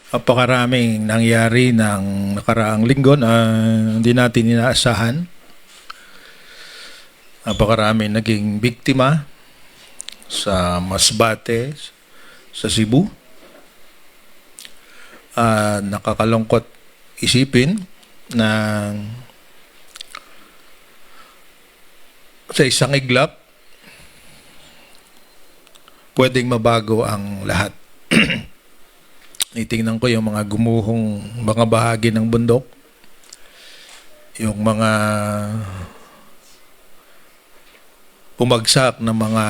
Napakaraming nangyari ng nakaraang linggo na hindi natin inaasahan. Napakaraming naging biktima sa Masbate, sa Cebu. Nakakalungkot isipin na sa isang iglap, pwedeng mabago ang lahat. Itingnan ko yung mga gumuhong mga bahagi ng bundok, yung mga umagsak na mga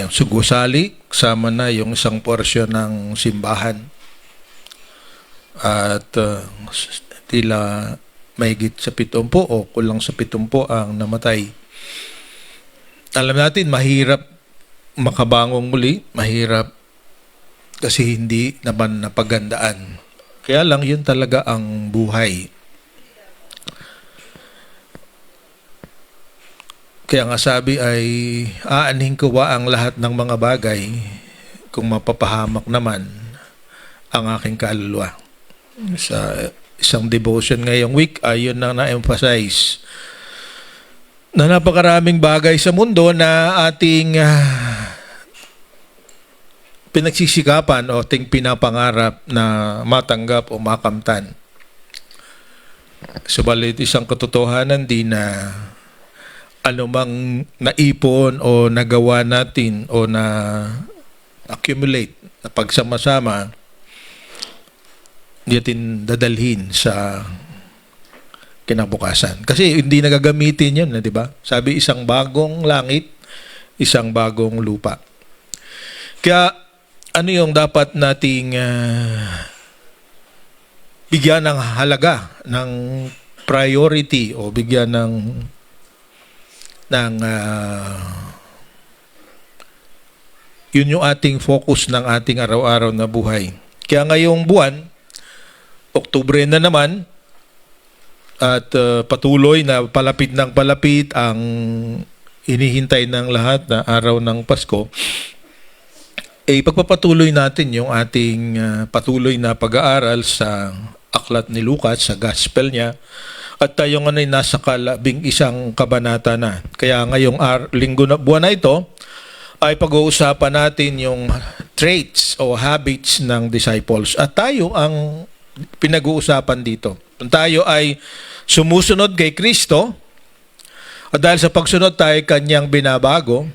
sugusali, kasama na yung isang porsyon ng simbahan. At tila mahigit sa 70 o kulang sa 70 ang namatay. Alam natin, mahirap makabangong muli, mahirap kasi hindi naman napagandaan. Kaya lang yun talaga ang buhay. Kaya nga sabi ay aanhin ko ba ang lahat ng mga bagay kung mapapahamak naman ang aking kaluluwa. Sa isang devotion ngayong week ay yun na na-emphasize na napakaraming bagay sa mundo na ating pinagsisikapan o ating pinapangarap na matanggap o makamtan. Subalit isang katotohanan din na anumang naipon o nagawa natin o na accumulate na pagsama-sama, hindi natin dadalhin sa kinabukasan. Kasi hindi nagagamitin yun, di ba? Sabi, isang bagong langit, isang bagong lupa. Kaya ano yung dapat nating bigyan ng halaga, ng priority o bigyan ng yun yung ating focus ng ating araw-araw na buhay. Kaya ngayong buwan, Oktubre na naman, at patuloy na palapit ng palapit ang inihintay ng lahat na araw ng Pasko, pagpapatuloy natin yung ating patuloy na pag-aaral sa aklat ni Lucas, sa gospel niya, at tayo nga ay nasa ika-11 kabanata na. Kaya ngayong buwan na ito, ay pag-uusapan natin yung traits o habits ng disciples. At tayo ang pinag-uusapan dito. Kung tayo ay sumusunod kay Kristo, at dahil sa pagsunod tayo kanyang binabago,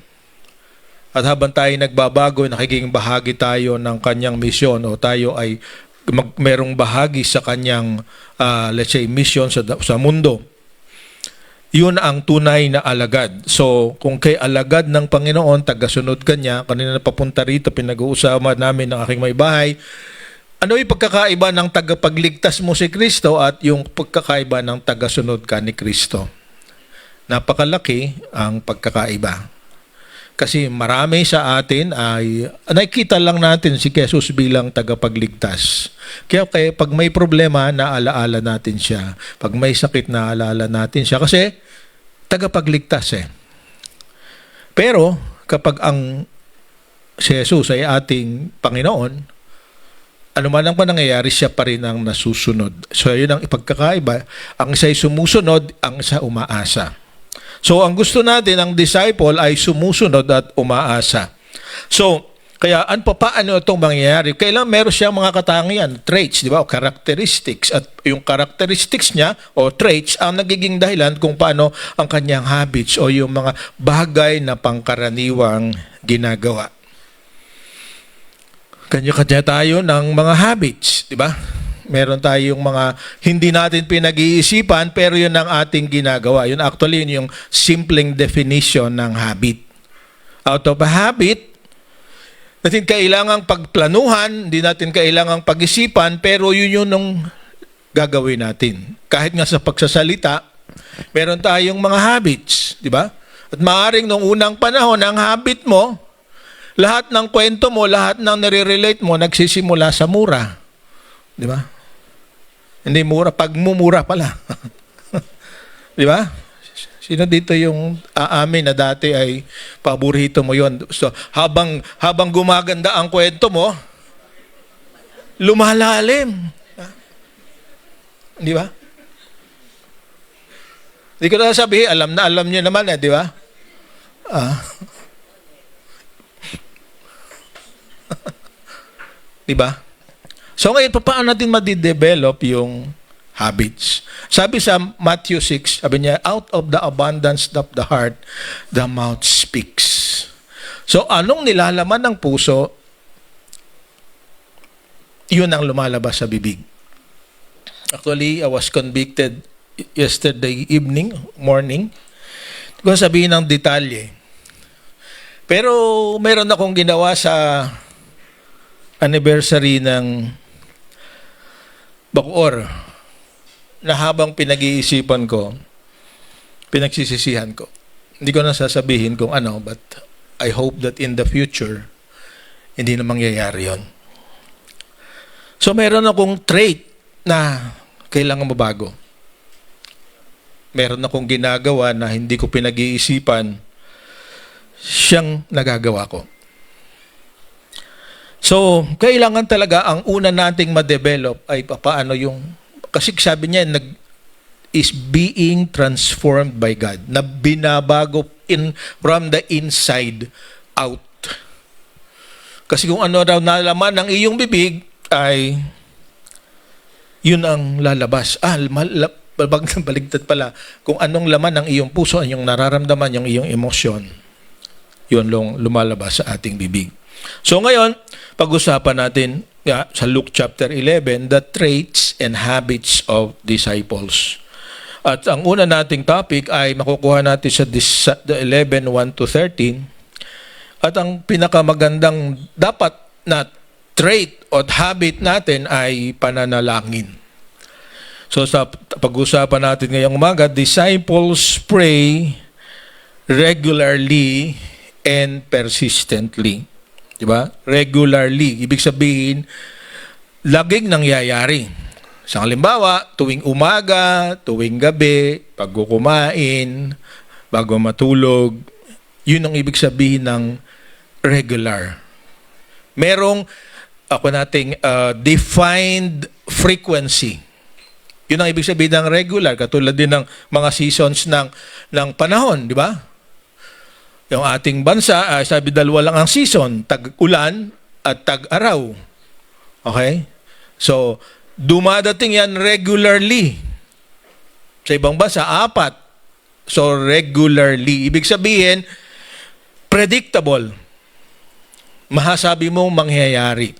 at habang tayo nagbabago, nakiking bahagi tayo ng kanyang misyon o tayo ay merong bahagi sa kanyang, let's say, mission sa mundo. Yun ang tunay na alagad. So, kung kay alagad ng Panginoon, tagasunod ka niya, kanina na papunta rito, pinag-uusapan namin ng aking may bahay, ano yung pagkakaiba ng tagapagligtas mo si Kristo at yung pagkakaiba ng tagasunod ka ni Kristo? Napakalaki ang pagkakaiba. Kasi marami sa atin ay nakikita lang natin si Jesus bilang tagapagligtas. Kaya pag may problema, naalaala natin siya. Pag may sakit, naalaala natin siya. Kasi tagapagligtas eh. Pero kapag ang si Jesus ay ating Panginoon, ano man ang nangyayari, siya pa rin ang nasusunod. So yun ang ipagkakaiba. Ang isa ay sumusunod, ang isa umaasa. So, ang gusto natin, ang disciple ay sumusunod at umaasa. So, kaya paano itong mangyayari? Kailangan meron siyang mga katangian, traits, di ba? O characteristics. At yung characteristics niya o traits ang nagiging dahilan kung paano ang kanyang habits o yung mga bagay na pangkaraniwang ginagawa. Kanya-kanya tayo ng mga habits, di ba? Meron tayong mga hindi natin pinag-iisipan pero yun ang ating ginagawa. Yun actually yun yung simpleng definition ng habit. Out of a habit, natin kailangang pagplanuhan, hindi natin kailangang pag-isipan, pero yun yung gagawin natin. Kahit nga sa pagsasalita, meron tayong mga habits, di ba? At maaaring nung unang panahon, ang habit mo, lahat ng kwento mo, lahat ng nire-relate mo, nagsisimula sa mura. Di ba? Hindi mura, pagmumura pala. Di ba? Sino dito yung aamin na dati ay paborito mo yon? So, habang gumaganda ang kwento mo, lumalalim. Di ba? Hindi ko na sabihin, alam niyo naman di ba? Di ba? So ngayon, paano natin madidevelop yung habits? Sabi sa Matthew 6, sabi niya, out of the abundance of the heart, the mouth speaks. So anong nilalaman ng puso, yun ang lumalabas sa bibig. Actually, I was convicted yesterday morning. Hindi ko sabihin ng detalye. Pero meron akong ginawa sa anniversary ng Bacoor na habang pinag-iisipan ko, pinagsisisihan ko. Hindi ko na sasabihin kung ano, but I hope that in the future, hindi na mangyayari yon. So meron akong trait na kailangan mabago. Meron akong ginagawa na hindi ko pinag-iisipan, siyang nagagawa ko. So, kailangan talaga ang una nating ma-develop ay paano yung, kasi sabi niya, is being transformed by God, na binabago from the inside out. Kasi kung ano raw nalaman ng iyong bibig, ay yun ang lalabas. Baligtad pala. Kung anong laman ng iyong puso, yung nararamdaman, yung iyong emosyon, yun lumalabas sa ating bibig. So ngayon, pag-usapan natin sa Luke chapter 11, the traits and habits of disciples. At ang una nating topic ay makukuha natin sa 11, 1 to 13. At ang pinakamagandang dapat na trait o habit natin ay pananalangin. So sa pag-usapan natin ngayong umaga, disciples pray regularly and persistently. Diba? Regularly. Ibig sabihin, laging nangyayari. Sa halimbawa, tuwing umaga, tuwing gabi, pag kumain, bago matulog, yun ang ibig sabihin ng regular. Merong defined frequency. Yun ang ibig sabihin ng regular, katulad din ng mga seasons ng panahon, di ba? Yung ating bansa, sabi dalawa lang ang season, tag-ulan at tag-araw. Okay? So, dumadating yan regularly. Sa ibang bansa, 4. So, regularly. Ibig sabihin, predictable. Masasabi mong mangyayari.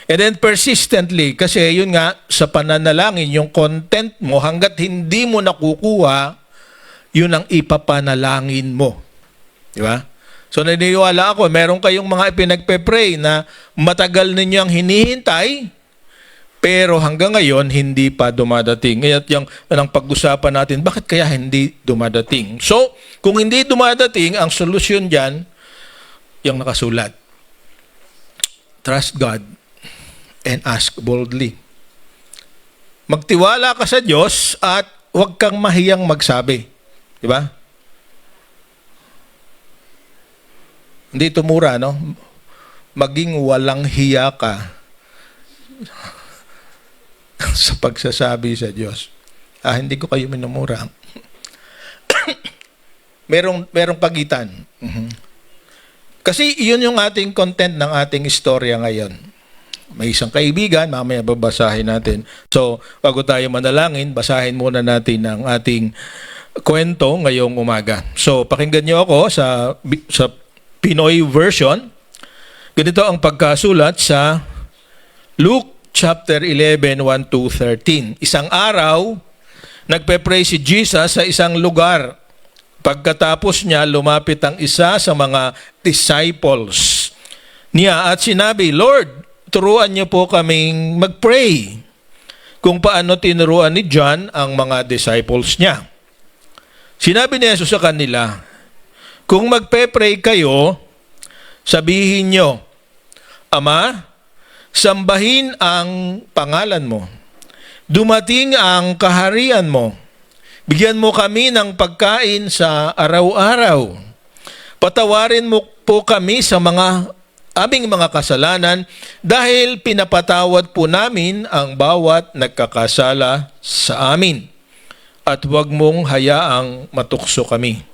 And then persistently, kasi yun nga, sa pananalangin, yung content mo, hanggat hindi mo nakukuha, yun ang ipapanalangin mo. Di ba? So naniniwala ako, meron kayong mga ipinagpe-pray na matagal ninyong hinihintay, pero hanggang ngayon, hindi pa dumadating. Ngayon yung ang pag-usapan natin, bakit kaya hindi dumadating? So, kung hindi dumadating, ang solusyon dyan, yung nakasulat. Trust God and ask boldly. Magtiwala ka sa Diyos at huwag kang mahiyang magsabi. Di ba? Hindi ito mura, no? Maging walang hiya ka sa pagsasabi sa Diyos. Hindi ko kayo minumura. merong pagitan. Kasi yun yung ating content ng ating istorya ngayon. May isang kaibigan, mamaya babasahin natin. So, bago tayo manalangin, basahin muna natin ang ating kwento ngayong umaga. So, pakinggan niyo ako sa Pinoy version. Ganito ang pagkasulat sa Luke chapter 11, 1 to 13. Isang araw, nagpe-pray si Jesus sa isang lugar. Pagkatapos niya, lumapit ang isa sa mga disciples niya at sinabi, Lord, turuan niyo po kaming mag-pray. Kung paano tinuruan ni John ang mga disciples niya. Sinabi ni Jesus sa kanila, kung magpe-pray kayo, sabihin nyo, Ama, sambahin ang pangalan mo. Dumating ang kaharian mo. Bigyan mo kami ng pagkain sa araw-araw. Patawarin mo po kami sa aming mga kasalanan dahil pinapatawad po namin ang bawat nagkakasala sa amin. At huwag mong hayaang matukso kami.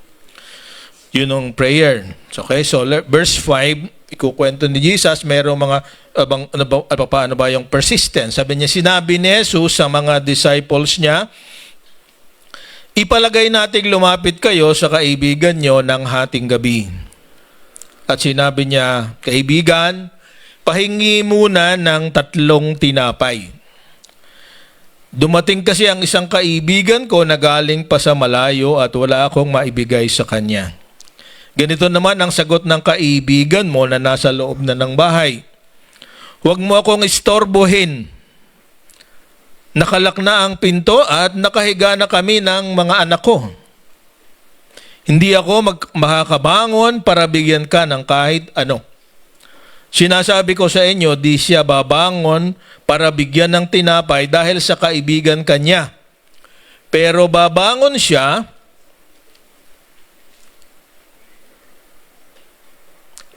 Yun ang prayer. Okay, so verse 5, ikukwento ni Jesus, mayroong mga, paano ba yung persistence? Sabi niya, sinabi ni Jesus sa mga disciples niya, ipalagay nating lumapit kayo sa kaibigan nyo ng hating gabi. At sinabi niya, kaibigan, pahingi muna ng 3 tinapay. Dumating kasi ang isang kaibigan ko na galing pa sa malayo at wala akong maibigay sa kanya. Ganito naman ang sagot ng kaibigan mo na nasa loob na ng bahay. Huwag mo akong istorbohin. Nakalak na ang pinto at nakahiga na kami ng mga anak ko. Hindi ako makakabangon para bigyan ka ng kahit ano. Sinasabi ko sa inyo, di siya babangon para bigyan ng tinapay dahil sa kaibigan kanya. Pero babangon siya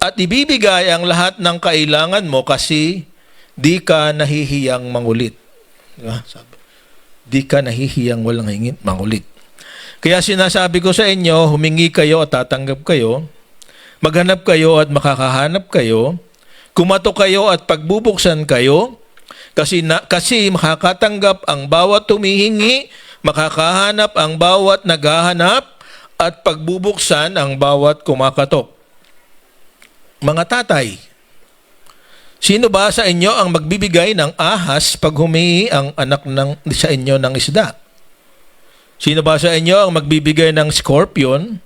at ibibigay ang lahat ng kailangan mo kasi di ka nahihiyang mangulit. Di ka nahihiyang walang hingit mangulit. Kaya sinasabi ko sa inyo, humingi kayo at tatanggap kayo, maghanap kayo at makakahanap kayo, kumatok kayo at pagbubuksan kayo, kasi makakatanggap ang bawat humihingi, makakahanap ang bawat naghahanap, at pagbubuksan ang bawat kumakatok. Mga tatay, sino ba sa inyo ang magbibigay ng ahas pag humingi ang anak sa inyo ng isda? Sino ba sa inyo ang magbibigay ng scorpion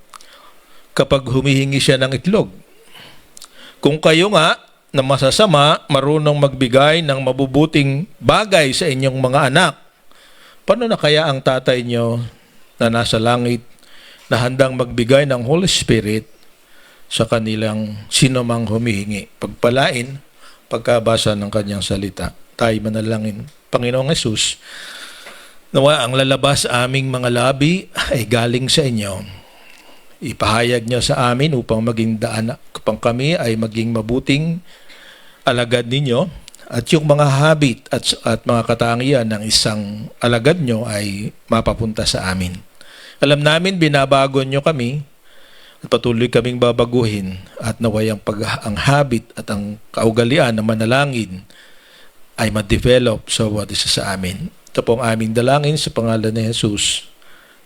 kapag humihingi siya ng itlog? Kung kayo nga na masasama, marunong magbigay ng mabubuting bagay sa inyong mga anak, paano na kaya ang tatay nyo na nasa langit na handang magbigay ng Holy Spirit sa kanilang sinumang humihingi? Pagpalain, pagkabasa ng kanyang salita. Tayo manalangin. Panginoong Hesus, nawa ang lalabas aming mga labi ay galing sa inyo. Ipahayag niyo sa amin upang maging daan, upang kami ay maging mabuting alagad ninyo at yung mga habit at mga katangian ng isang alagad nyo ay mapapunta sa amin. Alam namin binabago nyo kami at patuloy kaming babaguhin at naway ang habit at ang kaugalian na manalangin ay ma-develop sa bawat isa sa amin. Ito po ang aming dalangin sa pangalan ni Jesus.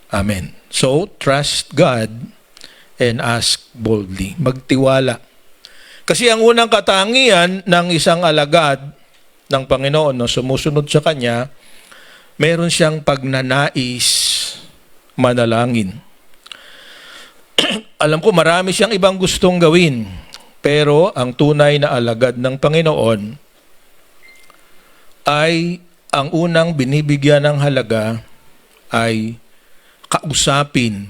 Amen. So, trust God and ask boldly. Magtiwala. Kasi ang unang katangian ng isang alagad ng Panginoon na sumusunod sa Kanya, meron siyang pagnanais manalangin. Alam ko marami siyang ibang gustong gawin, pero ang tunay na alagad ng Panginoon ay ang unang binibigyan ng halaga ay kausapin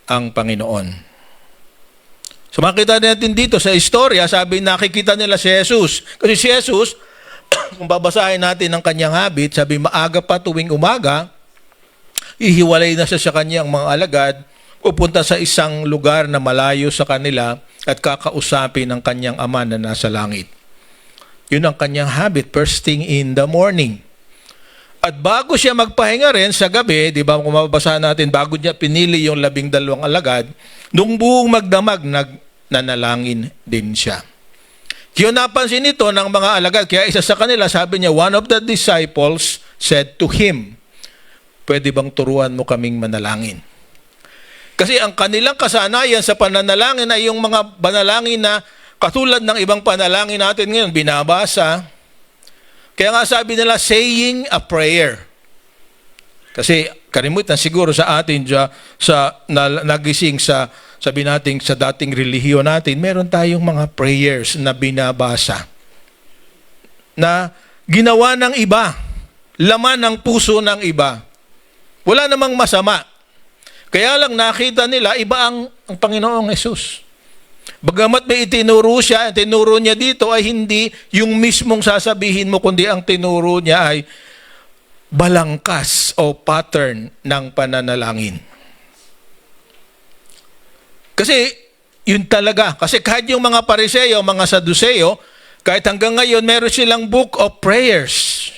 ang Panginoon. So makita natin dito sa istorya, sabi nakikita nila si Jesus. Kasi si Jesus, kung babasahin natin ang kanyang habit, sabi maaga pa tuwing umaga, ihiwalay na siya sa kanyang mga alagad, pupunta sa isang lugar na malayo sa kanila at kakausapin ang kanyang ama na nasa langit. Yun ang kanyang habit, first thing in the morning. At bago siya magpahinga rin sa gabi, di ba kung mababasa natin, bago niya pinili yung 12 alagad, nung buong magdamag, nanalangin din siya. Yun napansin nito ng mga alagad, kaya isa sa kanila, sabi niya, one of the disciples said to him, pwede bang turuan mo kaming manalangin? Kasi ang kanilang kasanayan sa pananalangin ay yung mga panalangin na katulad ng ibang panalangin natin ngayon, binabasa. Kaya nga sabi nila, saying a prayer. Kasi kalimutan siguro sa atin, nagising sabi natin sa dating relihiyon natin, meron tayong mga prayers na binabasa. Na ginawa ng iba, laman ng puso ng iba. Wala namang masama. Kaya lang nakita nila, iba ang Panginoong Hesus. Bagamat may itinuro siya, ang tinuro niya dito ay hindi yung mismong sasabihin mo, kundi ang tinuro niya ay balangkas o pattern ng pananalangin. Kasi yun talaga. Kasi kahit yung mga Pariseo, mga Saduseo, kahit hanggang ngayon, meron silang book of prayers.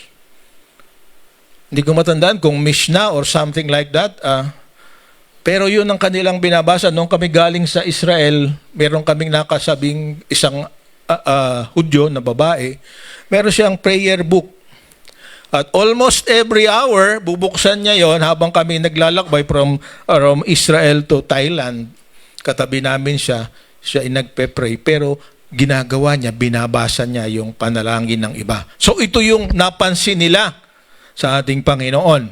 Hindi ko matandaan kung Mishnah or something like that. Pero yun ang kanilang binabasa. Nung kami galing sa Israel, meron kaming nakasabing isang Hudyo na babae, meron siyang prayer book. At almost every hour, bubuksan niya yon habang kami naglalakbay from Israel to Thailand. Katabi namin siya ay nagpe-pray. Pero ginagawa niya, binabasa niya yung panalangin ng iba. So ito yung napansin nila sa ating Panginoon.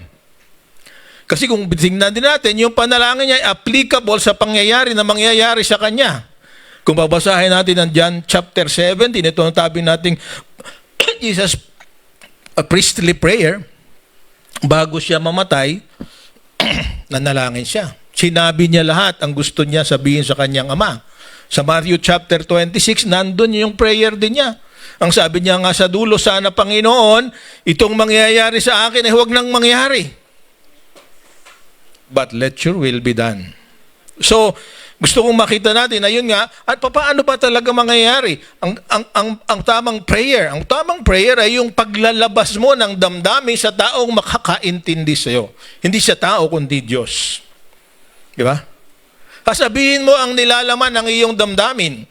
Kasi kung tingnan din natin, yung panalangin niya ay applicable sa pangyayari na mangyayari sa Kanya. Kung babasahin natin ang John chapter 17, ito ang tabi nating Jesus a priestly prayer, bago siya mamatay, nanalangin siya. Sinabi niya lahat ang gusto niya sabihin sa kanyang ama. Sa Matthew chapter 26, nandun yung prayer din niya. Ang sabi niya nga sa dulo, sana Panginoon, itong mangyayari sa akin ay huwag nang mangyari. But let your will be done. So, gusto kong makita natin na yun nga, at paano ba talaga mangyayari? Ang tamang prayer ay yung paglalabas mo ng damdamin sa taong makakaintindi sa'yo. Hindi sa tao, kundi Diyos. Di ba? Sasabihin mo ang nilalaman ng iyong damdamin.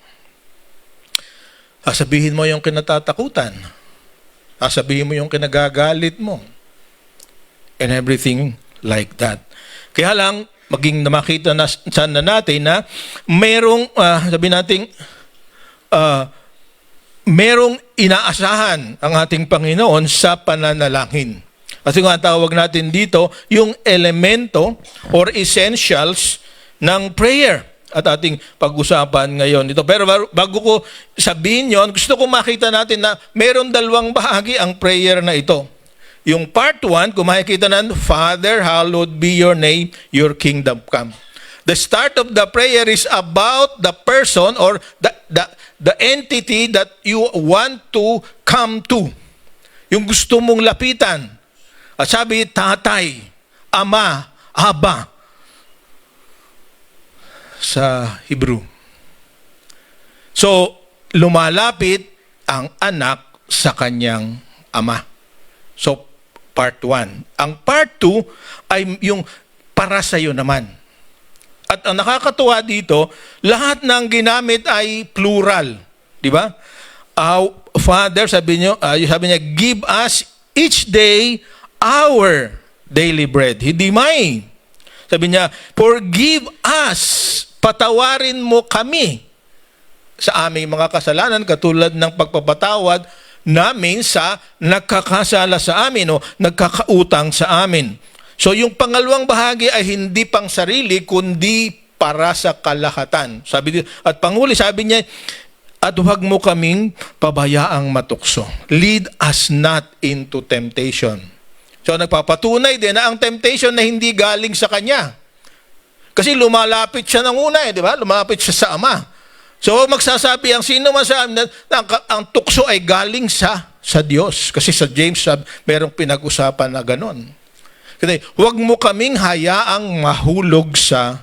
Sasabihin mo yung kinatatakutan. Sasabihin mo yung kinagagalit mo. And everything like that. Kaya lang, maging makita na sana natin na merong, merong inaasahan ang ating Panginoon sa pananalangin. Kasi nga tawag natin dito, yung elemento or essentials ng prayer at ating pag-usapan ngayon dito. Pero bago ko sabihin yon, gusto ko makita natin na meron dalawang bahagi ang prayer na ito. Yung part 1, kung makikita na, Father, hallowed be your name, your kingdom come. The start of the prayer is about the person or the entity that you want to come to. Yung gusto mong lapitan. At sabi, tatay, ama, aba, sa Hebrew. So, lumalapit ang anak sa kanyang ama. So, part 1. Ang part 2 ay yung para sa iyo naman. At ang nakakatuwa dito, lahat ng ginamit ay plural. Di ba? Father, sabi niya, give us each day our daily bread. Hindi may. Sabi niya, forgive us, patawarin mo kami sa aming mga kasalanan, katulad ng pagpapatawad namin sa nagkakasala sa amin o nagkakautang sa amin. So yung pangalawang bahagi ay hindi pang sarili kundi para sa kalahatan. At panghuli sabi niya, at huwag mo kaming pabayaang matukso. Lead us not into temptation. So nagpapatunay din na ang temptation na hindi galing sa kanya. Kasi lumalapit siya ng una di ba? Lumapit siya sa ama. So magsasabi ang sino man sa amin na ang tukso ay galing sa Diyos. Kasi sa James, merong pinag-usapan na ganon. Kasi huwag mo kaming hayaang mahulog sa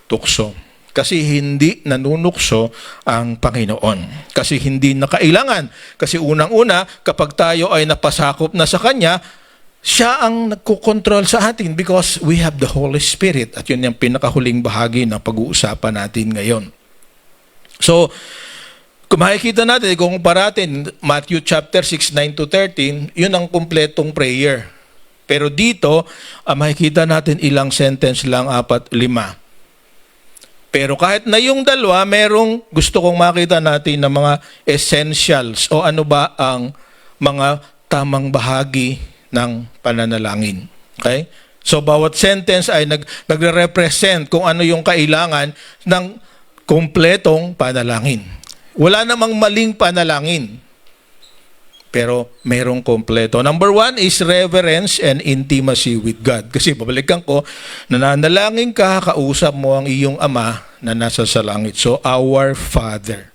tukso. Kasi hindi nanunukso ang Panginoon. Kasi hindi na kailangan. Kasi unang-una, kapag tayo ay napasakop na sa Kanya, siya ang nagkukontrol sa atin because we have the Holy Spirit. At yun yung pinakahuling bahagi na pag-uusapan natin ngayon. So, kung makikita natin, kung paratin, Matthew chapter 6, 9-13, yun ang kumpletong prayer. Pero dito, makikita natin ilang sentence lang, 4, 5. Pero kahit na yung dalawa, merong gusto kong makita natin na mga essentials o ano ba ang mga tamang bahagi ng pananalangin. Okay? So, bawat sentence ay nagre-represent kung ano yung kailangan ng kumpletong panalangin. Wala namang maling panalangin. Pero merong kumpleto. Number 1 is reverence and intimacy with God. Kasi babalikan ko, nananalangin ka, kausap mo ang iyong ama na nasa sa langit. So, our Father.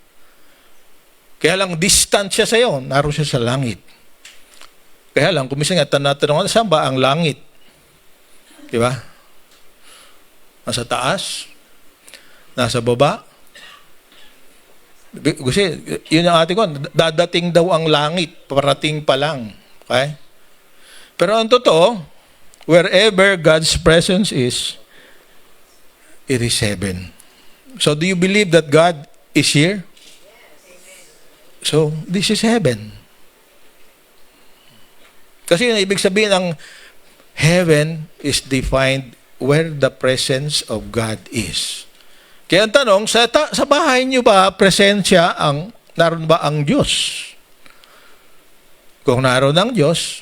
Kaya lang distant siya sa iyo, naroon siya sa langit. Kaya lang, kung minsan nga tanatanong, saan ba ang langit? Di ba? Nasa taas? Nasa baba? Kasi yun ang ating ko, dadating daw ang langit, parating pa lang. Okay? Pero ang totoo, wherever God's presence is, it is heaven. So do you believe that God is here? So this is heaven. Kasi yung ibig sabihin ng heaven is defined where the presence of God is. Kaya ang tanong, sa bahay niyo ba presensya naroon ba ang Diyos? Kung naroon ang Diyos,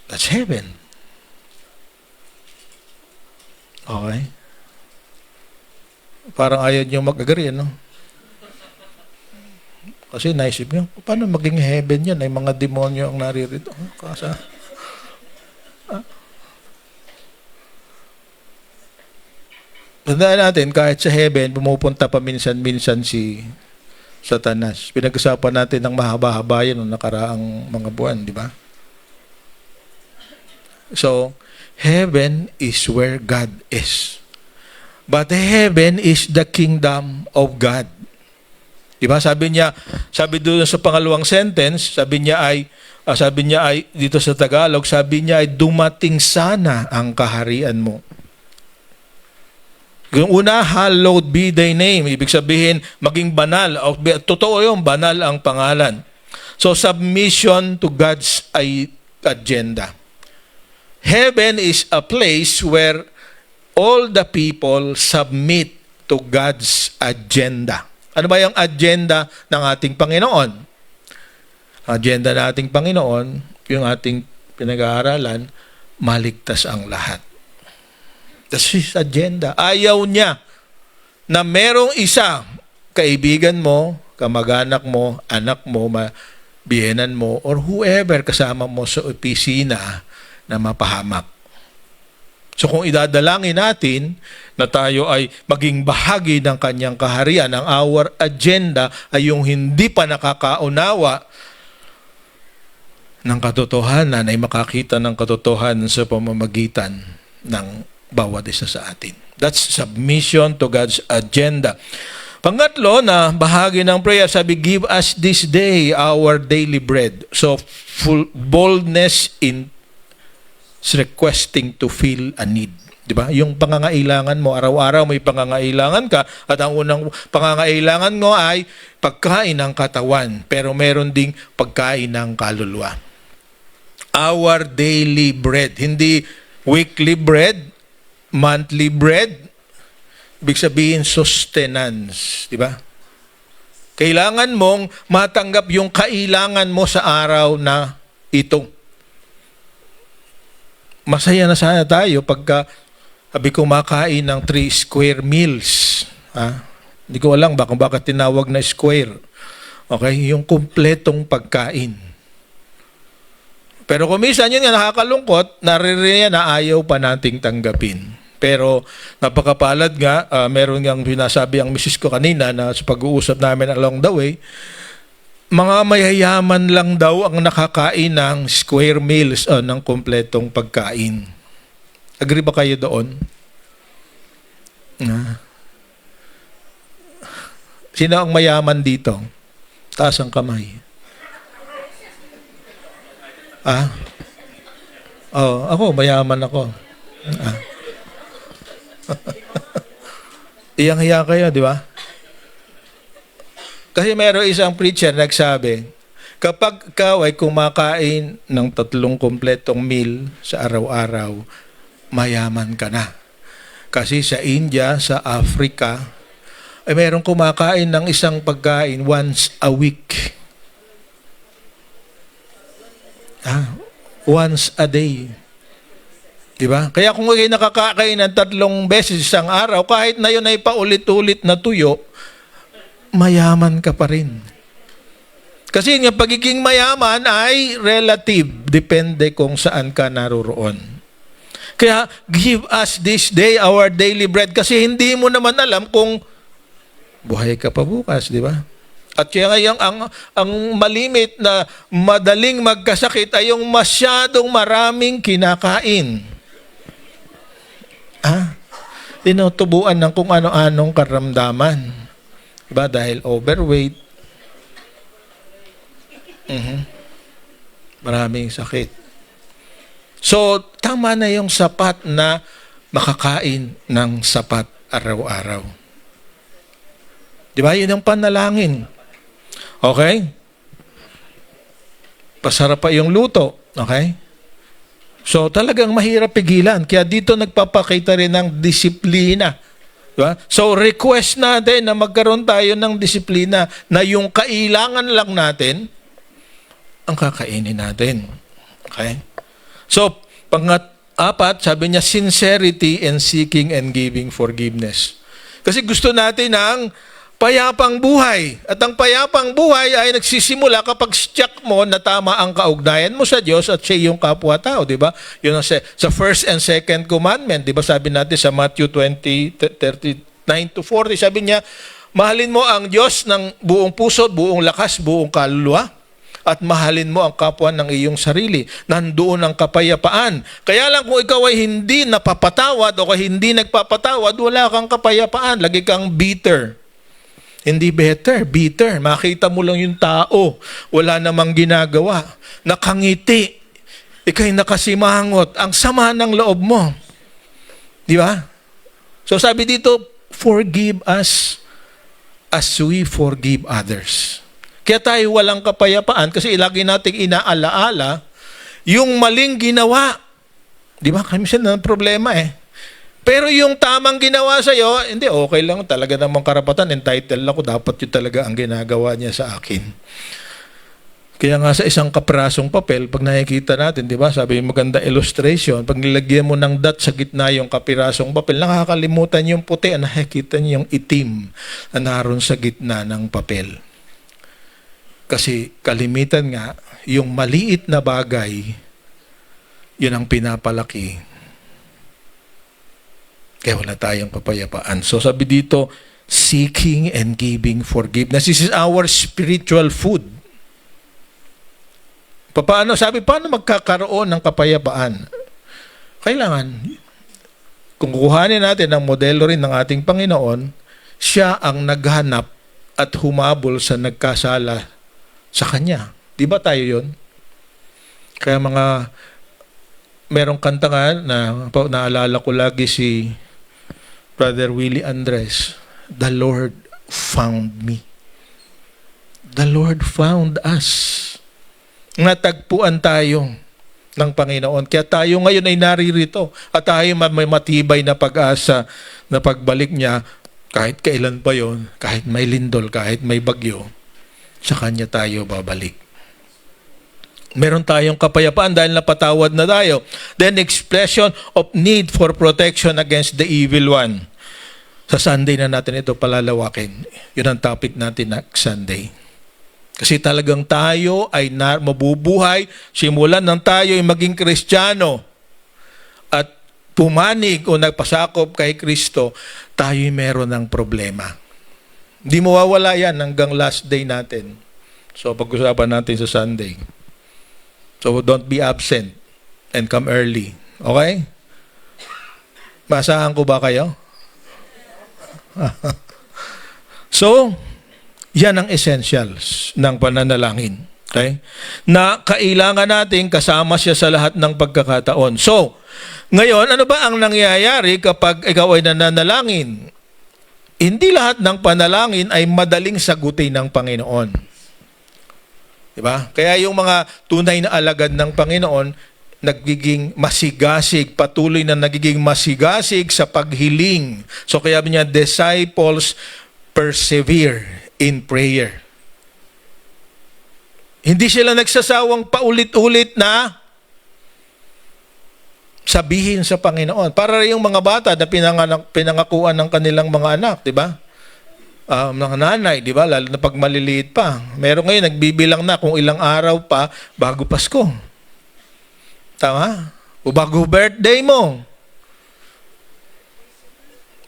that's heaven. Okay? Parang ayaw niyo mag-agree, no? Kasi naisip niyo, paano maging heaven yan? Ay mga demonyo ang naririto. Tandaan natin, kahit sa heaven, pumupunta pa minsan-minsan si Satanas. Pinag-usapan natin ng mahaba-haba yan noong nakaraang mga buwan, di ba? So, heaven is where God is. But heaven is the kingdom of God. Diba? Sabi doon sa pangalawang sentence, sabi niya ay dito sa Tagalog, sabi niya ay dumating sana ang kaharian mo. Yung una, hallowed be thy name. Ibig sabihin, maging banal. Totoo yung banal ang pangalan. So, submission to God's agenda. Heaven is a place where all the people submit to God's agenda. Ano ba yung agenda ng ating Panginoon? Agenda ng ating Panginoon, yung ating pinag-aaralan, maligtas ang lahat. That's His agenda. Ayaw niya na merong isa, kaibigan mo, kamag-anak mo, anak mo, biyenan mo, or whoever kasama mo sa opisina na mapahamak. So kung idadalangin natin na tayo ay maging bahagi ng kanyang kaharian, ang our agenda ay yung hindi pa nakakaunawa ng katotohanan ay makakita ng katotohanan sa pamamagitan ng bawat isa sa atin. That's submission to God's agenda. Pangatlo na bahagi ng prayer, sabi, give us this day our daily bread. So full boldness in requesting to feel a need. Diba? Yung pangangailangan mo, araw-araw may pangangailangan ka, at ang unang pangangailangan mo ay pagkain ng katawan, pero meron ding pagkain ng kaluluwa. Our daily bread. Hindi weekly bread, monthly bread. Ibig sabihin, sustenance. Diba? Kailangan mong matanggap yung kailangan mo sa araw na ito. Masaya na sana tayo pagka sabi ko makain ng 3 square meals. Hindi ko alam bakit tinawag na square. Okay? Yung kumpletong pagkain. Pero kung minsan yun nga nakakalungkot, naririyan na ayaw pa nating tanggapin. Pero napakapalad nga, meron nga sinasabi ang misis ko kanina na sa pag-uusap namin along the way, mga mayayaman lang daw ang nakakain ng square meals ng kumpletong pagkain. Agree ba kayo doon? Sino ang mayaman dito? Taas ang kamay. Ako, mayaman ako. Iyang-hiya kayo, di ba? Kasi meron isang preacher nagsabi, kapag ikaw ay kumakain ng 3 kumpletong meal sa araw-araw, mayaman ka na. Kasi sa India, sa Africa, ay meron kumakain ng isang pagkain once a week. Once a day. Diba? Kaya kung kayo nakakain ng 3 beses isang araw, kahit na yun ay paulit-ulit na tuyo, mayaman ka pa rin. Kasi yung pagiging mayaman ay relative. Depende kung saan ka naroroon. Kaya, give us this day our daily bread. Kasi hindi mo naman alam kung buhay ka pa bukas, di ba? At kaya ngayon, ang malimit na madaling magkasakit ay yung masyadong maraming kinakain. Tinutubuan ng kung ano-anong karamdaman. Diba? Dahil overweight. Maraming sakit. So, tama na yung sapat na makakain ng sapat araw-araw. Diba? Yun ang panalangin. Okay? Pasarap pa yung luto. Okay? So, talagang mahirap pigilan. Kaya dito nagpapakita rin ng disiplina. Diba? So, request natin na magkaroon tayo ng disiplina na yung kailangan lang natin, ang kakainin natin. Okay? So, pang-apat, sabi niya, sincerity and seeking and giving forgiveness. Kasi gusto natin ng payapang buhay. At ang payapang buhay ay nagsisimula kapag check mo na tama ang kaugnayan mo sa Diyos at sa iyong kapwa-tao, di ba? Yun ang sa first and second commandment, di ba? Sabi natin sa Matthew 20:39-40, sabi niya, mahalin mo ang Diyos ng buong puso, buong lakas, buong kaluluwa, at mahalin mo ang kapwa ng iyong sarili. Nandoon ang kapayapaan. Kaya lang kung ikaw ay hindi napapatawad o hindi nagpapatawad, wala kang kapayapaan. Lagi kang bitter. Hindi better, bitter. Makita mo lang yung tao. Wala namang ginagawa. Nakangiti. Ika'y nakasimangot. Ang sama ng loob mo. Di ba? So sabi dito, forgive us as we forgive others. Kaya tayo walang kapayapaan kasi lagi nating inaalaala yung maling ginawa. Di ba? Kami siya na problema eh. Pero yung tamang ginawa sa'yo, hindi, okay lang. Talaga namang karapatan. Entitled ako. Dapat yun talaga ang ginagawa niya sa akin. Kaya nga sa isang kaprasong papel, pag nakikita natin, di ba, sabi yung maganda illustration, pag nilagyan mo ng dot sa gitna yung kapirasong papel, nakakalimutan yung puti, nakikita niyo yung itim na naroon sa gitna ng papel. Kasi kalimitan nga, yung maliit na bagay, yun ang pinapalaki. Kaya wala tayong kapayapaan. So sabi dito, seeking and giving forgiveness. This is our spiritual food. Paano magkakaroon ng kapayapaan? Kailangan, kung kukuhanin natin ang modelo rin ng ating Panginoon, siya ang naghanap at humabol sa nagkasala sa Kanya. Di ba tayo yun? Kaya merong kanta nga na naalala ko lagi si Brother Willie Andres, the Lord found me. The Lord found us. Natagpuan tayo ng Panginoon. Kaya tayo ngayon ay naririto at tayo may matibay na pag-asa na pagbalik niya kahit kailan pa yon, kahit may lindol, kahit may bagyo, sa Kanya tayo babalik. Meron tayong kapayapaan dahil napatawad na tayo. Then expression of need for protection against the evil one. Sa Sunday na natin ito palalawakin. Yun ang topic natin next Sunday. Kasi talagang tayo ay mabubuhay simulan ng tayo ay maging Kristiyano at pumanig o nagpasakop kay Kristo, tayo ay meron ng problema. Hindi mawawala yan hanggang last day natin. So pag-usapan natin sa Sunday. So don't be absent and come early. Okay? Masahan ko ba kayo? So, yan ang essentials ng pananalangin. Okay? Na kailangan natin kasama siya sa lahat ng pagkakataon. So, ngayon, ano ba ang nangyayari kapag ikaw ay nananalangin? Hindi lahat ng panalangin ay madaling sagutin ng Panginoon. Diba? Kaya yung mga tunay na alagad ng Panginoon, nagiging masigasig, patuloy na nagiging masigasig sa paghiling. So kaya niya, disciples persevere in prayer. Hindi sila nagsasawang paulit-ulit na sabihin sa Panginoon. Para yung mga bata na pinangakuan ng kanilang mga anak, di ba? Mga nanay, di ba? Lalo na pag maliliit pa. Meron ngayon, nagbibilang na kung ilang araw pa bago Pasko. Tama? O bago birthday mo.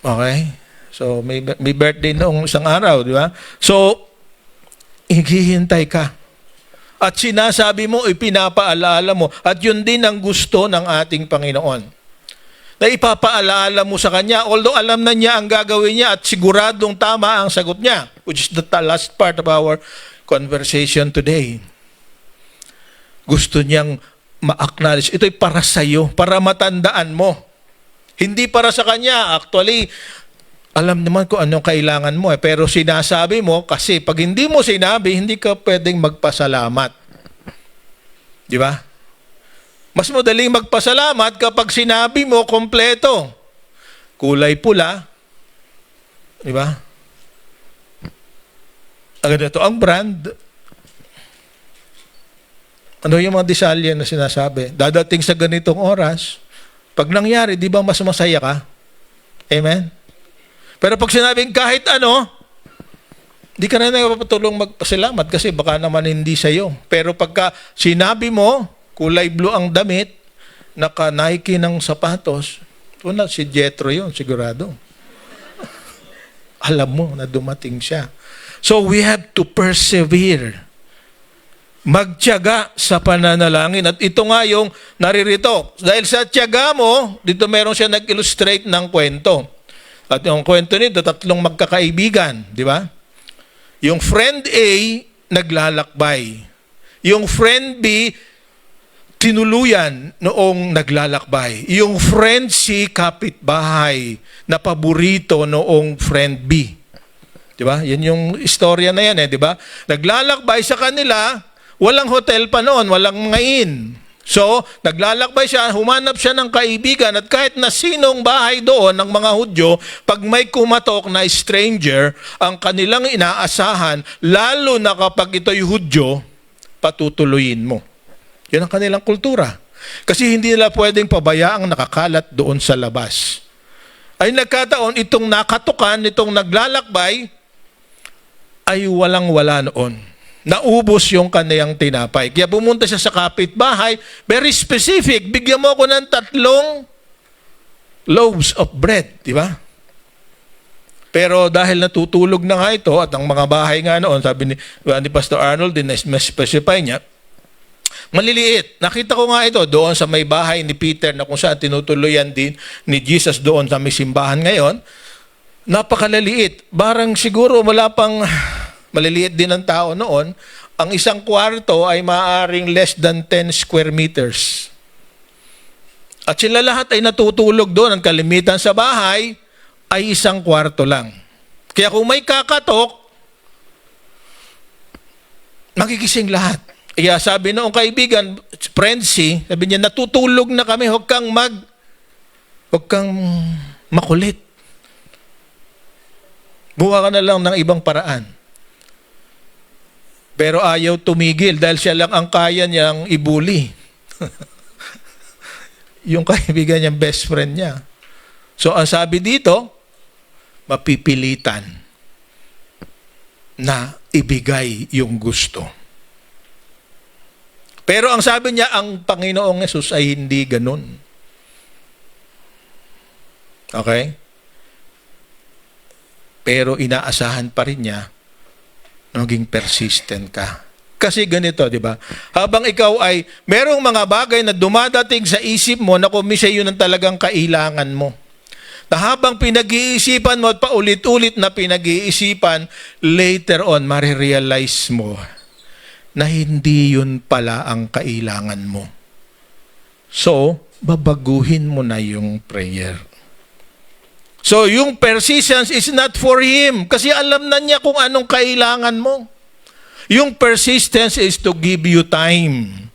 Okay? So, may birthday noong isang araw, di ba? So, Ighihintay ka. At sinasabi mo, ipinapaalala mo. At yun din ang gusto ng ating Panginoon. Na ipapaalala mo sa Kanya, although alam na niya ang gagawin niya at siguradong tama ang sagot niya, which is the last part of our conversation today. Gusto niyang ma-acknowledge. Ito'y para sa iyo, para matandaan mo. Hindi para sa Kanya. Actually, alam naman kung anong kailangan mo pero sinasabi mo kasi pag hindi mo sinabi, hindi ka pwedeng magpasalamat. Di ba? Mas madaling magpasalamat kapag sinabi mo kompleto. Kulay pula. Di ba? Ito ang brand. Ano yung mga desalye na sinasabi? Dadating sa ganitong oras. Pag nangyari, di ba mas masaya ka? Amen? Pero pag sinabing kahit ano, di ka na napapatulong magpasalamat kasi baka naman hindi sa'yo. Pero pagka sinabi mo, kulay blue ang damit, naka-Nike ng sapatos, una si Jethro yun, sigurado. Alam mo na dumating siya. So we have to persevere. Magtiyaga sa pananalangin. At ito nga yung naririto. Dahil sa tiyaga mo, dito meron siya nag-illustrate ng kwento. At yung kwento nito, tatlong magkakaibigan, di ba? Yung friend A, naglalakbay. Yung friend B, tinuluyan noong naglalakbay. Yung friend C, kapitbahay, na paborito noong friend B. Di ba? Yan yung istorya na yan, di ba? Naglalakbay sa kanila, walang hotel pa noon, walang mga inn. So, naglalakbay siya, humanap siya ng kaibigan at kahit na sinong bahay doon ng mga Hudyo, pag may kumatok na stranger, ang kanilang inaasahan, lalo na kapag ito'y Hudyo, patutuloyin mo. Yan ang kanilang kultura. Kasi hindi nila pwedeng pabayaang nakakalat doon sa labas. Ay nagkataon, itong nakatukan, itong naglalakbay, ay walang-wala noon. Naubos yung kaniyang tinapay. Kaya pumunta siya sa kapitbahay, very specific, bigyan mo ako ng 3 loaves of bread, di ba? Pero dahil natutulog na nga ito, at ang mga bahay nga noon, sabi ni Pastor Arnold, din na-specify niya, maliliit. Nakita ko nga ito doon sa may bahay ni Peter na kung saan tinutuluyan din ni Jesus doon sa may simbahan ngayon. Napakalaliit. Barang siguro wala pang... Maliliit din ang tao noon, ang isang kwarto ay maaaring less than 10 square meters. At sila lahat ay natutulog doon. Ang kalimitan sa bahay ay isang kwarto lang. Kaya kung may kakatok, magigising lahat. Kaya sabi noong kaibigan, friend C, sabi niya, natutulog na kami, huwag kang makulit. Buha ka na lang ng ibang paraan. Pero ayaw tumigil dahil siya lang ang kaya niyang ibuli. Yung kaibigan niyang best friend niya. So ang sabi dito, mapipilitan na ibigay yung gusto. Pero ang sabi niya, ang Panginoong Yesus ay hindi ganun. Okay? Pero inaasahan pa rin niya maging persistent ka. Kasi ganito, di ba? Habang ikaw ay merong mga bagay na dumadating sa isip mo na kumisa yun ang talagang kailangan mo. Na habang pinag-iisipan mo at paulit-ulit na pinag-iisipan, later on, marirealize mo na hindi yun pala ang kailangan mo. So, babaguhin mo na yung prayer. So, yung persistence is not for him kasi alam na niya kung anong kailangan mo. Yung persistence is to give you time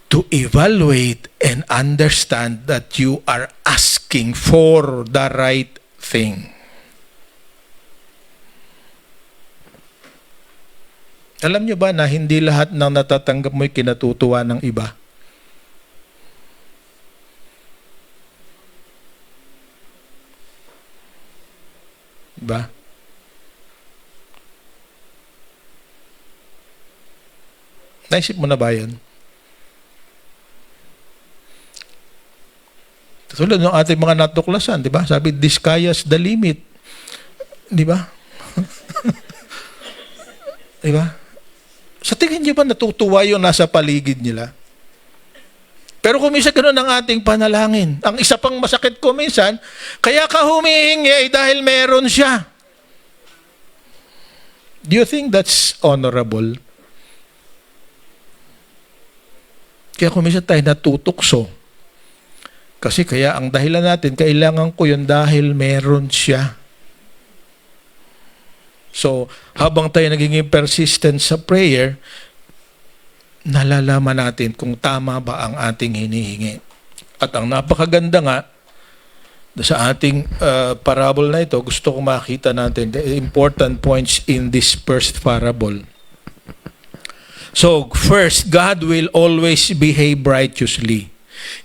to evaluate and understand that you are asking for the right thing. Alam niyo ba na hindi lahat ng natatanggap mo'y kinatutuwa ng iba? Diba? Naisip mo na ba yan? Tulad ng ating mga natuklasan, di ba? Sabi, the sky is the limit. Di ba? Di ba? Sa tingin niyo ba natutuwa yung nasa paligid nila? Pero kung minsan ganun ang ating panalangin. Ang isa pang masakit ko minsan, kaya ka humihingi ay dahil meron siya. Do you think that's honorable? Kaya kung minsan tayo natutukso, kasi kaya ang dahilan natin, kailangan ko yun dahil meron siya. So, habang tayo nagiging persistent sa prayer, nalalaman natin kung tama ba ang ating hinihingi. At ang napakaganda nga, sa ating parable na ito, gusto ko makita natin the important points in this first parable. So, first, God will always behave righteously.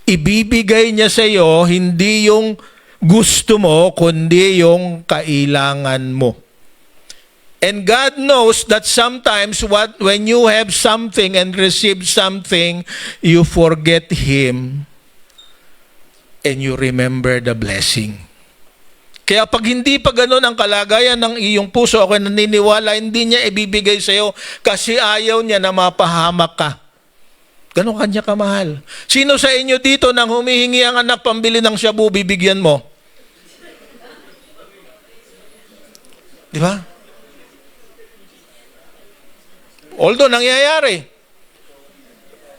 Ibibigay niya sa iyo hindi yung gusto mo, kundi yung kailangan mo. And God knows that sometimes when you have something and receive something, you forget Him and you remember the blessing. Kaya pag hindi pa ganun ang kalagayan ng iyong puso, ako naniniwala, hindi niya ibibigay sa iyo kasi ayaw niya na mapahamak ka. Ganun kanya kamahal. Sino sa inyo dito nang humihingi ang anak pambili ng shabu, bibigyan mo? Di ba? Although nangyayari.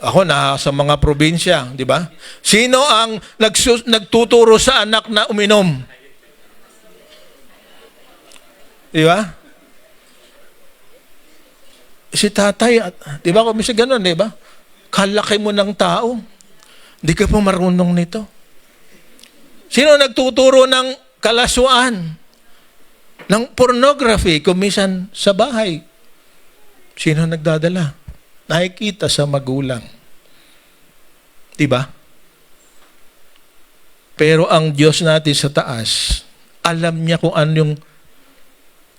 Ako na sa mga probinsya, di ba? Sino ang nagtuturo sa anak na uminom? Di ba? Si tatay, di ba? Kung misa ganun, di ba? Kalaki mo ng tao. Hindi ka pa marunong nito. Sino nagtuturo ng kalaswaan? Ng pornography, kung minsan sa bahay? Sino nagdadala? Nakikita sa magulang. Diba? Pero ang Diyos natin sa taas, alam niya kung ano yung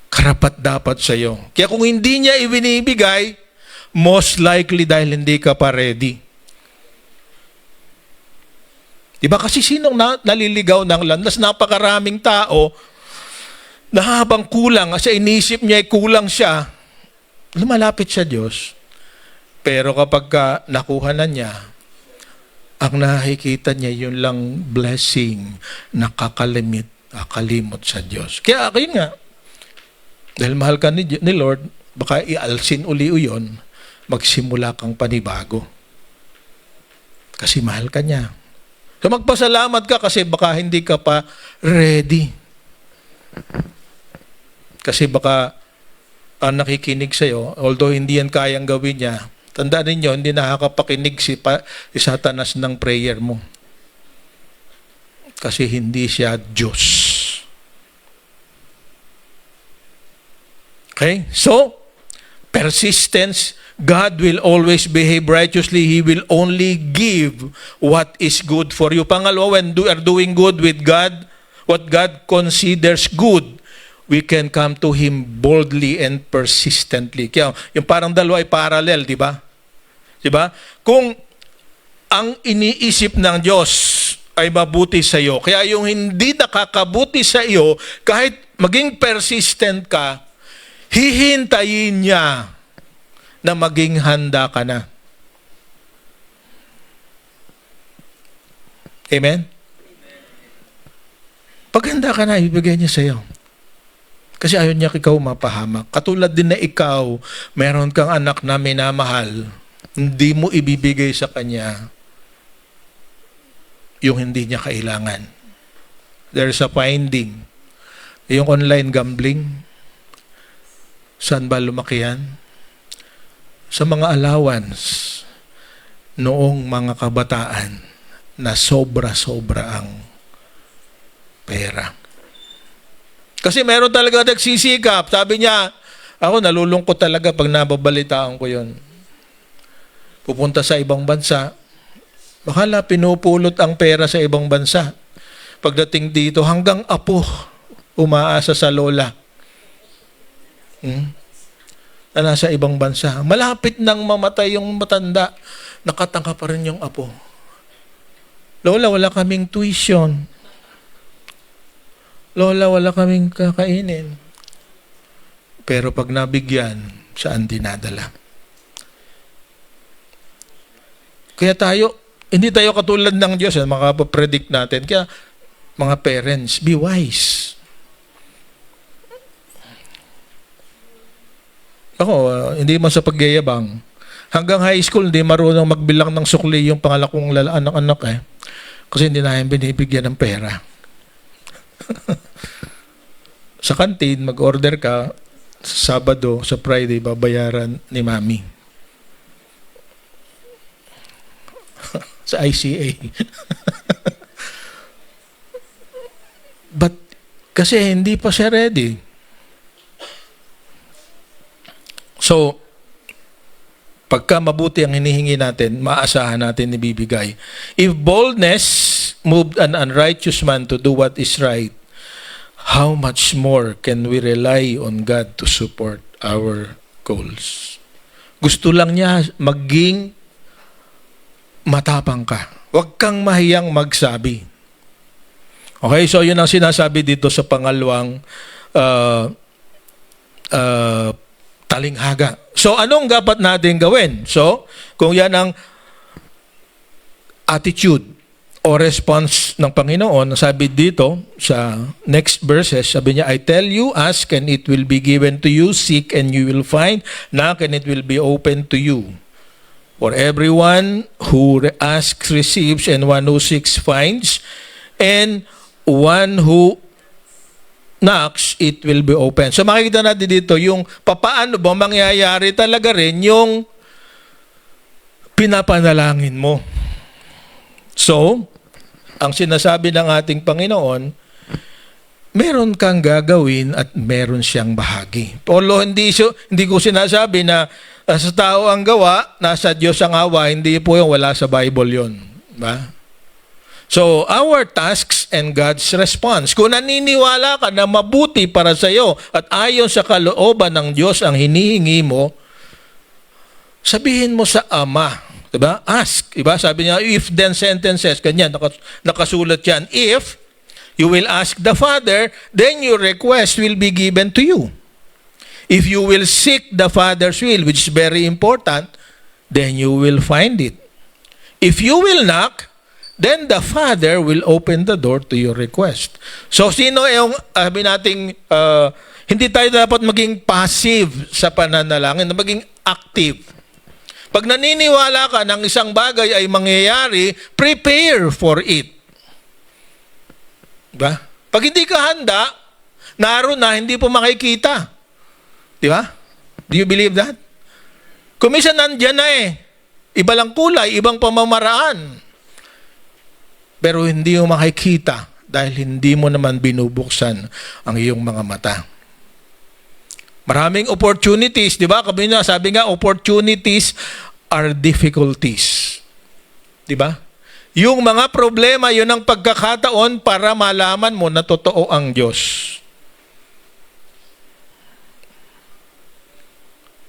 karapat-dapat sa iyo. Kaya kung hindi niya ibinibigay, most likely dahil hindi ka pa ready. Diba? Kasi sinong naliligaw ng landas? Napakaraming tao na habang kulang, sa inisip niya ay kulang siya, lumalapit sa Diyos. Pero kapag nakuha na niya, ang nakikita niya yun lang blessing, nakakalimot sa Diyos. Kaya yun nga, dahil mahal ka ni Lord, baka ialsin uli yun, magsimula kang panibago. Kasi mahal ka niya. So magpasalamat ka kasi baka hindi ka pa ready. Kasi baka ang nakikinig sa'yo, although hindi yan kayang gawin niya, tandaan ninyo, hindi nakakapakinig si Satanas ng prayer mo. Kasi hindi siya Diyos. Okay? So, persistence, God will always behave righteously. He will only give what is good for you. Pangalawa, when you are doing good with God, what God considers good, we can come to Him boldly and persistently. Kaya yung parang dalawa ay parallel, di ba? Di ba? Kung ang iniisip ng Diyos ay mabuti sa iyo, kaya yung hindi nakakabuti sa iyo, kahit maging persistent ka, hihintayin niya na maging handa ka na. Amen? Pag handa ka na, ibigay niya sa iyo. Kasi ayaw niya ikaw mapahamak. Katulad din na ikaw, meron kang anak na minamahal, hindi mo ibibigay sa kanya yung hindi niya kailangan. There's a finding. Yung online gambling, saan ba lumaki yan? Sa mga allowance noong mga kabataan na sobra-sobra ang pera. Kasi meron talaga nagsisikap. Sabi niya, ako nalulungkot talaga pag nababalitaan ko yon. Pupunta sa ibang bansa, bakala pinupulot ang pera sa ibang bansa. Pagdating dito, hanggang apo, umaasa sa lola. Na nasa ibang bansa. Malapit nang mamatay yung matanda, nakatangka pa rin yung apo. Lola, wala kaming tuition. Lola, wala kaming kakainin. Pero pag nabigyan, saan dinadala? Kaya hindi tayo katulad ng Diyos, makapapredict natin. Kaya, mga parents, be wise. Ako, hindi man sa pagyayabang. Hanggang high school, hindi marunong magbilang ng sukli yung pangalakong anak-anak eh. Kasi hindi namin binibigyan ng pera. Sa kantin, mag-order ka, sa Sabado, sa Friday, babayaran ni Mami. Sa ICA. But, kasi hindi pa siya ready. So, pagka mabuti ang hinihingi natin, maasahan natin ibibigay. If boldness moved an unrighteous man to do what is right, how much more can we rely on God to support our goals? Gusto lang niya maging matapang ka. Huwag kang mahiyang magsabi. Okay, so yun ang sinasabi dito sa pangalawang talinghaga. So, anong dapat natin gawin? So, kung yan ang attitude o response ng Panginoon, sabi dito sa next verses, sabi niya, I tell you, ask and it will be given to you, seek and you will find, knock and it will be open to you. For everyone who asks receives, and one who seeks finds, and one who knocks, it will be open. So makikita natin dito yung papaano ba mangyayari talaga rin yung pinapanalangin mo. So, ang sinasabi ng ating Panginoon, meron kang gagawin at meron siyang bahagi. Polo, hindi ko sinasabi na sa tao ang gawa, nasa Diyos ang awa, hindi po yung wala sa Bible yun. Ba? So, our tasks and God's response. Kung naniniwala ka na mabuti para sa iyo at ayon sa kalooban ng Diyos ang hinihingi mo, sabihin mo sa Ama. Diba? Ask. Diba? Sabi niya, if then sentences, ganyan, nakasulat yan. If you will ask the Father, then your request will be given to you. If you will seek the Father's will, which is very important, then you will find it. If you will knock, then the Father will open the door to your request. So, sino yung, sabi nating, hindi tayo dapat maging passive sa pananalangin, maging active. Pag naniniwala ka ng isang bagay ay mangyayari, prepare for it. Diba? Pag hindi ka handa, naroon na, hindi po makikita. Diba? Do you believe that? Kung minsan nandyan na eh. Iba lang kulay, ibang pamamaraan. Pero hindi mo makikita dahil hindi mo naman binubuksan ang iyong mga mata. Maraming opportunities, di ba? Sabi nga, opportunities are difficulties. Di ba? Yung mga problema, yun ang pagkakataon para malaman mo na totoo ang Diyos.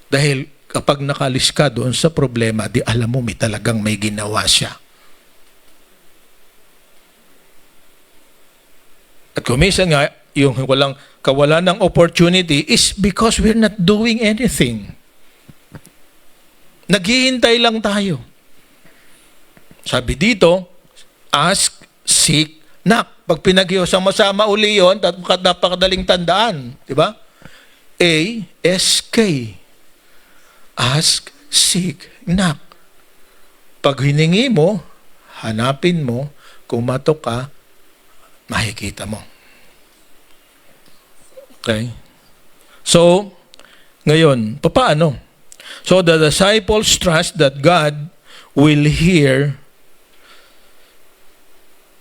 Dahil kapag nakalis ka doon sa problema, di alam mo talagang may ginawa siya. At kung minsan nga, yung kawalan ng opportunity is because we're not doing anything. Naghihintay lang tayo. Sabi dito, ask, seek, knock. Pag pinaghihosang-masama uli yun, napakadaling tandaan. Diba? A-S-K. Ask, seek, knock. Pag hiningi mo, hanapin mo, kumatok ka, makikita mo. Okay? So, ngayon, paano? So, the disciples trust that God will hear,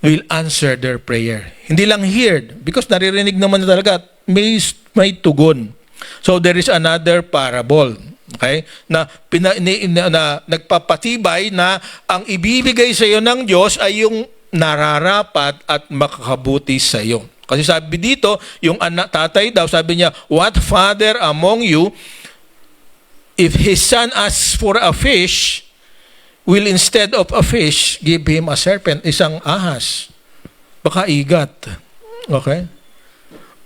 will answer their prayer. Hindi lang heard, because naririnig naman na talaga, may tugon. So, there is another parable. Okay? Na nagpapatibay na ang ibibigay sa iyo ng Diyos ay yung nararapat at makakabuti sa iyo. Kasi sabi dito, yung tatay daw, sabi niya, what father among you, if his son asks for a fish, will instead of a fish, give him a serpent, isang ahas. Baka igat. Okay?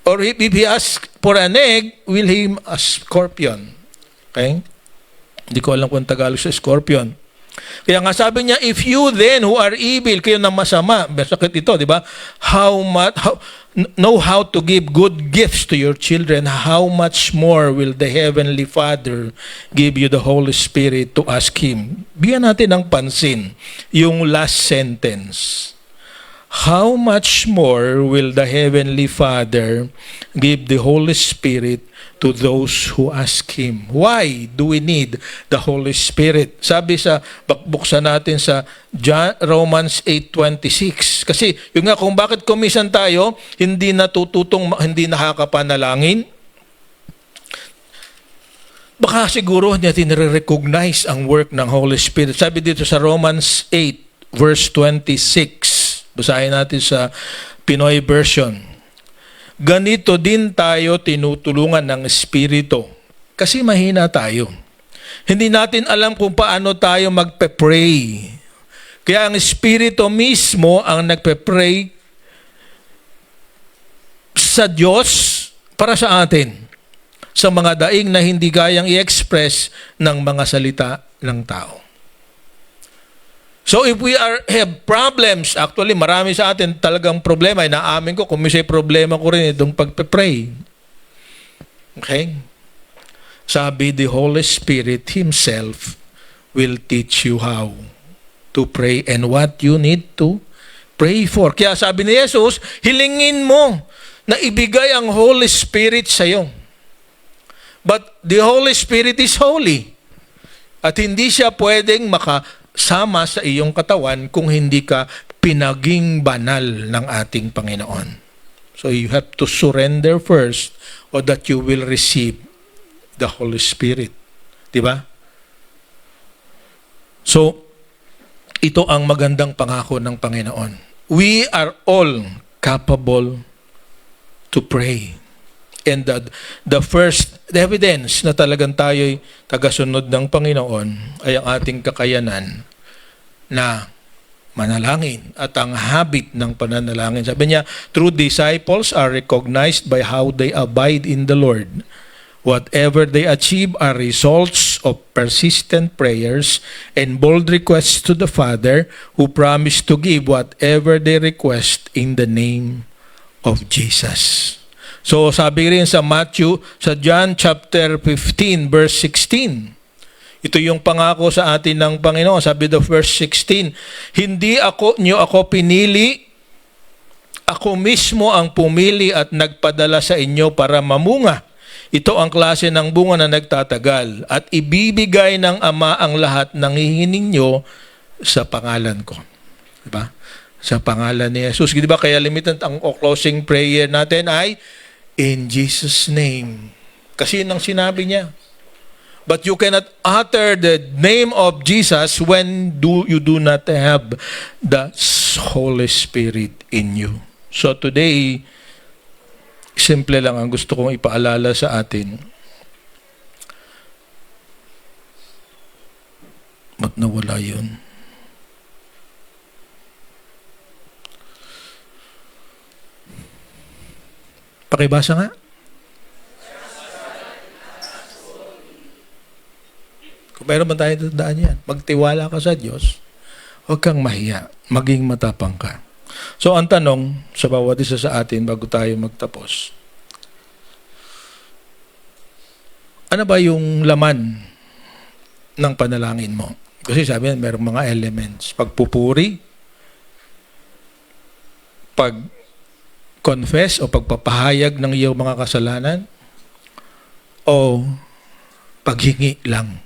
Or if he asks for an egg, will he a scorpion? Okay? Hindi ko alam kung Tagalog sa scorpion. Kaya nga sabi niya, if you then who are evil, kayo na masama, sakit ito, di ba? Know how to give good gifts to your children, how much more will the Heavenly Father give you the Holy Spirit to ask Him? Bigyan natin ng pansin yung last sentence. How much more will the Heavenly Father give the Holy Spirit to those who ask Him? Why do we need the Holy Spirit? Sabi sa, buksan natin sa Romans 8:26. Kasi yung nga kung bakit kumisan tayo, hindi natututong, hindi nakakapanalangin. Baka siguro hindi natin nare-recognize ang work ng Holy Spirit. Sabi dito sa Romans 8 verse 26. Basahin natin sa Pinoy version. Ganito din tayo tinutulungan ng Espiritu. Kasi mahina tayo. Hindi natin alam kung paano tayo magpe-pray. Kaya ang Espiritu mismo ang nagpe-pray sa Diyos para sa atin. Sa mga daing na hindi kayang i-express ng mga salita ng tao. So if we have problems, actually marami sa atin talagang problema. Inaamin ko, kung may problema ko rin itong pagpe-pray. Okay? Sabi, the Holy Spirit Himself will teach you how to pray and what you need to pray for. Kaya sabi ni Jesus, hilingin mo na ibigay ang Holy Spirit sa iyo. But the Holy Spirit is holy. At hindi siya pwedeng sama sa iyong katawan kung hindi ka pinaging banal ng ating Panginoon. So you have to surrender first or that you will receive the Holy Spirit. Diba? So, ito ang magandang pangako ng Panginoon. We are all capable to pray. And the first evidence na talagang tayo'y tagasunod ng Panginoon ay ang ating kakayanan na manalangin at ang habit ng pananalangin. Sabi niya, true disciples are recognized by how they abide in the Lord. Whatever they achieve are results of persistent prayers and bold requests to the Father who promised to give whatever they request in the name of Jesus. So sabi rin sa John chapter 15 verse 16. Ito yung pangako sa atin ng Panginoon. Sabi the verse 16, hindi niyo ako pinili, ako mismo ang pumili at nagpadala sa inyo para mamunga. Ito ang klase ng bunga na nagtatagal at ibibigay ng Ama ang lahat ng hihiling nyo sa pangalan ko. Diba? Sa pangalan ni Jesus. Diba kaya limited ang closing prayer natin ay in Jesus' name. Kasi yun ang sinabi niya. But you cannot utter the name of Jesus when you do not have the Holy Spirit in you. So today, simple lang ang gusto kong ipaalala sa atin. Ba't nawala yun? Pakibasa nga. Kung meron man tayo tandaan yan, magtiwala ka sa Diyos, huwag kang mahiya, maging matapang ka. So ang tanong sa bawat isa sa atin bago tayo magtapos, ano ba yung laman ng panalangin mo? Kasi sabi yan, merong mga elements. Pagpupuri, pag-confess o pagpapahayag ng iyong mga kasalanan, o paghingi lang.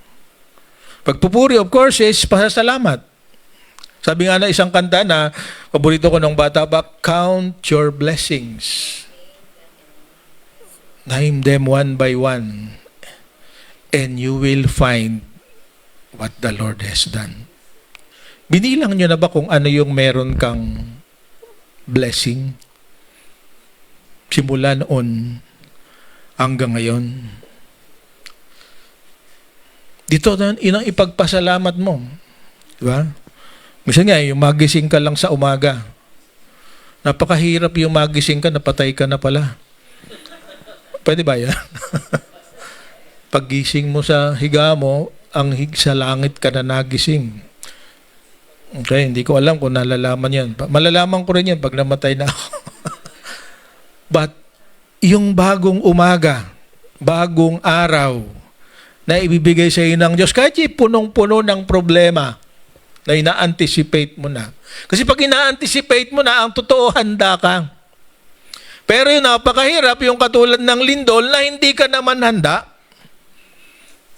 Pagpupuri, of course, is pasasalamat. Sabi nga na isang kanta na, paborito ko nung bata pa, count your blessings. Name them one by one. And you will find what the Lord has done. Binilang nyo na ba kung ano yung meron kang blessing? Simula noon hanggang ngayon. Dito na inang ipagpasalamat mo. Diba? Minsan nga, yung magising ka lang sa umaga. Napakahirap yung magising ka, napatay ka na pala. Pwede ba yan? Paggising mo sa higa mo, sa langit ka na nagising. Okay, hindi ko alam kung nalalaman yan. Malalaman ko rin yan pag namatay na ako. But, yung bagong umaga, bagong araw, na ibibigay sa iyo ng Diyos, kahit punong-puno ng problema, na ina-anticipate mo na. Kasi pag ina-anticipate mo na, ang totoo, handa ka. Pero yung napakahirap, yung katulad ng lindol, na hindi ka naman handa.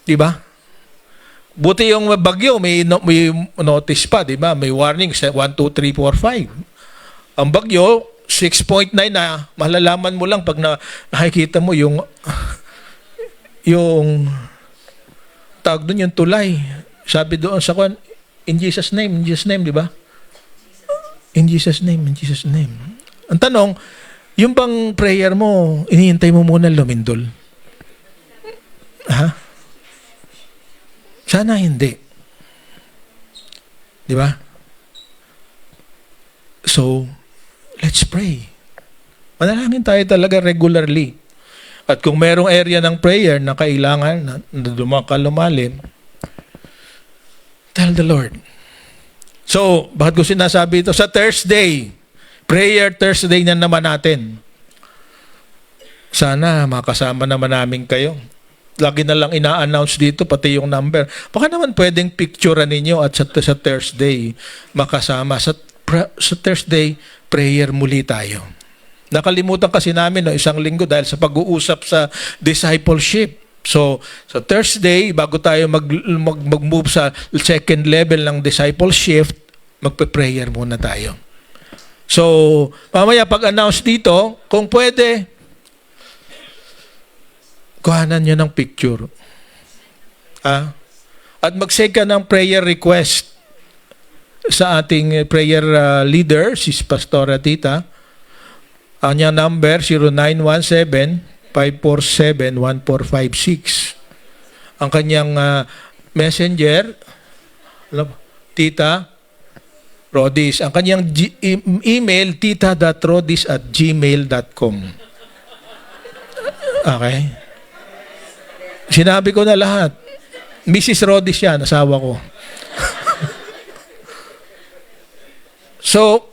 Diba? Buti yung bagyo, may notice pa, diba? May warning, 1, 2, 3, 4, 5. Ang bagyo, 6.9 na, malalaman mo lang pag nakikita mo yung tawag doon, yung tulay. Sabi doon sa kwan, in Jesus' name, di ba? In Jesus' name, in Jesus' name. Ang tanong, yung bang prayer mo, inihintay mo muna lumindol? Ha? Sana hindi. Di ba? So, let's pray. Manalangin tayo talaga regularly. At kung merong area ng prayer na kailangan na lumalim, tell the Lord. So, bakit ko sinasabi ito? Sa Thursday, prayer Thursday na naman natin. Sana makasama naman namin kayo. Lagi na lang ina-announce dito, pati yung number. Baka naman pwedeng picturean ninyo at sa Thursday makasama. Sa Thursday, prayer muli tayo. Nakalimutan kasi namin isang linggo dahil sa pag-uusap sa discipleship. So, sa Thursday, bago tayo mag-move sa second level ng discipleship, magpe-prayer muna tayo. So, mamaya pag-announce dito, kung pwede, kuhanan nyo ng picture. At mag-send ka ng prayer request sa ating prayer leader, si Pastora Tita. Ang niyang number, 0917-547-1456. Ang kanyang messenger, Tita Rodis. Ang kanyang email, tita.rodis@gmail.com. Okay? Sinabi ko na lahat. Mrs. Rodis yan, asawa ko. So,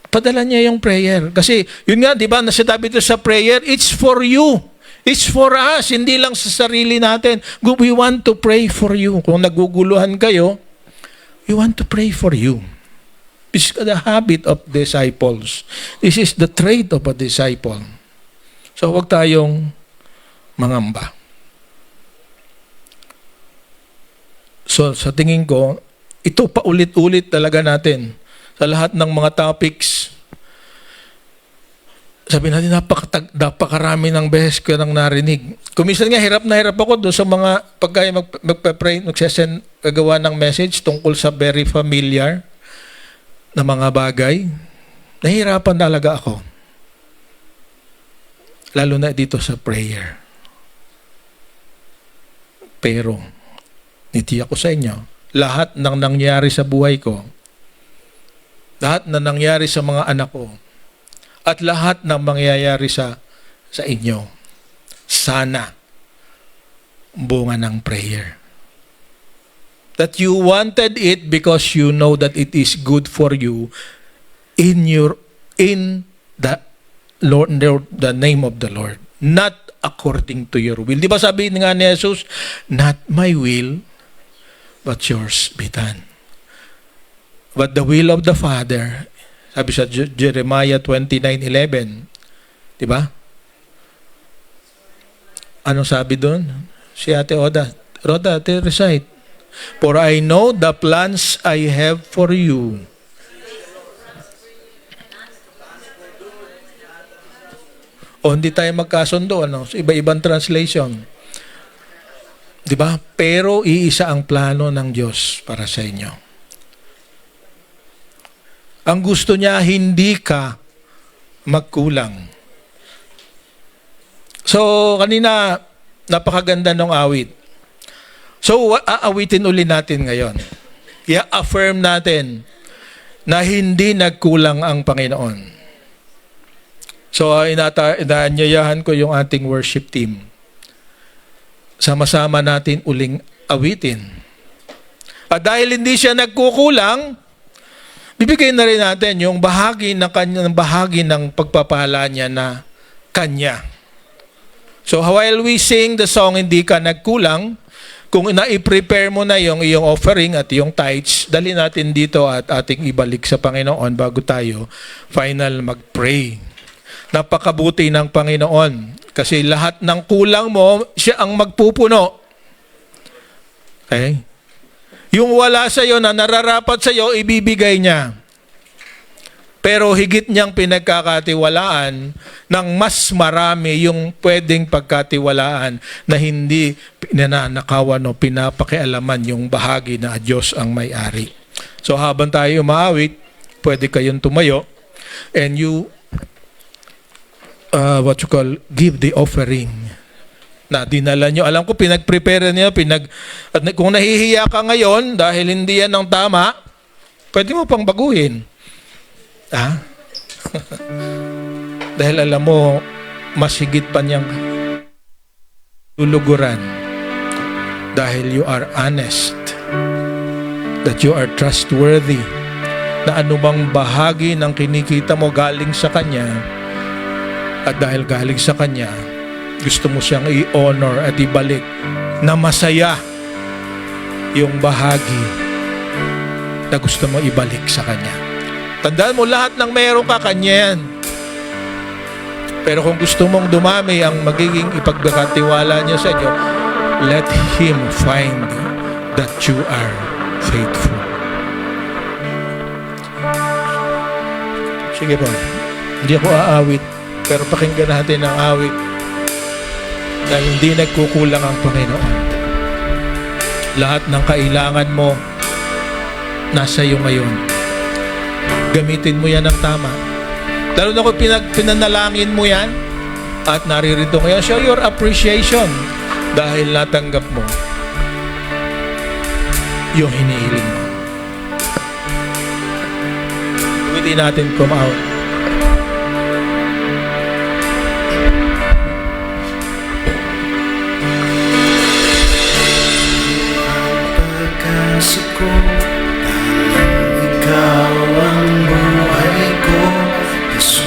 padala niya yung prayer. Kasi, yun nga, di ba, nasasabi ito sa prayer, it's for you. It's for us, hindi lang sa sarili natin. We want to pray for you. Kung naguguluhan kayo, we want to pray for you. This is the habit of disciples. This is the trait of a disciple. So, huwag tayong mangamba. So, sa tingin ko, ito paulit-ulit talaga natin sa lahat ng mga topics. Sabi natin, napakarami ng beses ko nang narinig. Kuminsan nga, hirap na hirap ako doon sa mga pagkaya magpa-pray, magsasend, gagawa ng message tungkol sa very familiar na mga bagay. Nahihirapan talaga ako. Lalo na dito sa prayer. Pero, nitiyak ko sa inyo, lahat ng nangyari sa buhay ko, lahat na nangyari sa mga anak ko, at lahat ng mangyayari sa inyo, sana bunga ng prayer. That you wanted it because you know that it is good for you in the Lord, the name of the Lord, not according to your will. Di ba sabi nga ni Jesus, not my will, but yours be done. But the will of the Father, sabi sa Jeremiah 29:11, di ba? Anong sabi doon? Si Ate Roda, recite. For I know the plans I have for you. O hindi tayo magkasundo, iba-ibang translation. Di ba? Pero iisa ang plano ng Diyos para sa inyo. Ang gusto niya, hindi ka magkulang. So, kanina, napakaganda ng awit. So, aawitin uli natin ngayon. I-affirm natin na hindi nagkulang ang Panginoon. So, inaanyayahan ko yung ating worship team. Sama-sama natin uling awitin. At dahil hindi siya nagkukulang, bibigay na rin natin yung bahagi ng pagpapala niya na kanya. So while we sing the song, hindi ka nagkulang, kung na-prepare mo na yung iyong offering at yung tithes, dali natin dito at ating ibalik sa Panginoon bago tayo final mag-pray. Napakabuti ng Panginoon kasi lahat ng kulang mo, siya ang magpupuno. Okay? Yung wala sa iyo na nararapat sa iyo, ibibigay niya. Pero higit niyang pinagkakatiwalaan ng mas marami yung pwedeng pagkatiwalaan na hindi pinananakawan o pinapakialaman yung bahagi na Diyos ang may-ari. So habang tayo umaawit, pwede kayong tumayo and you give the offering na dinala nyo. Alam ko, pinag-prepare niyo, at kung nahihiya ka ngayon dahil hindi yan ang tama, pwede mo pang baguhin. Dahil alam mo, mas higit pa niyang luluguran dahil you are honest, that you are trustworthy, na anumang bahagi ng kinikita mo galing sa Kanya, at dahil galing sa Kanya, gusto mo siyang i-honor at ibalik na masaya yung bahagi na gusto mo ibalik sa Kanya. Tandaan mo, lahat ng meron ka, Kanya yan. Pero kung gusto mong dumami ang magiging ipagkatiwala niya sa inyo, let Him find that you are faithful. Sige po, hindi ako aawit, pero pakinggan natin ang awit dahil hindi nagkukulang ang Panginoon. Lahat ng kailangan mo nasa iyo ngayon. Gamitin mo yan ng tama. Lalo na kung pinanalangin mo yan at naririto ngayon, show your appreciation dahil natanggap mo yung hinihiling mo. Pwede natin come out. Pagkasa ko, ikaw ang buhay ko, Jesus.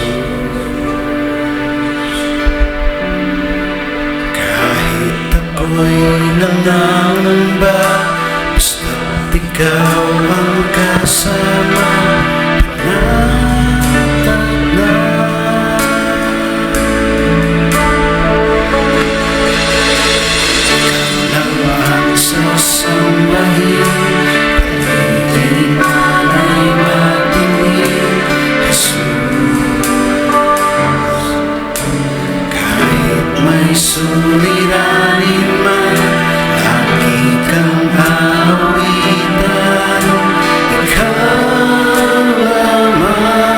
Kahit ako'y nangangamba, basta't ikaw ang kasama, ikaw lang ang sasambahin. Suliranin man, lagi kang awitan, ikaw lamang.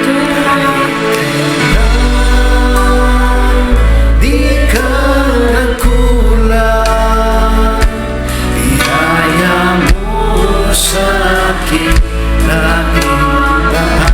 Kahit kailan, di ka nagkulang, ihaya mo sa akin laging lahat.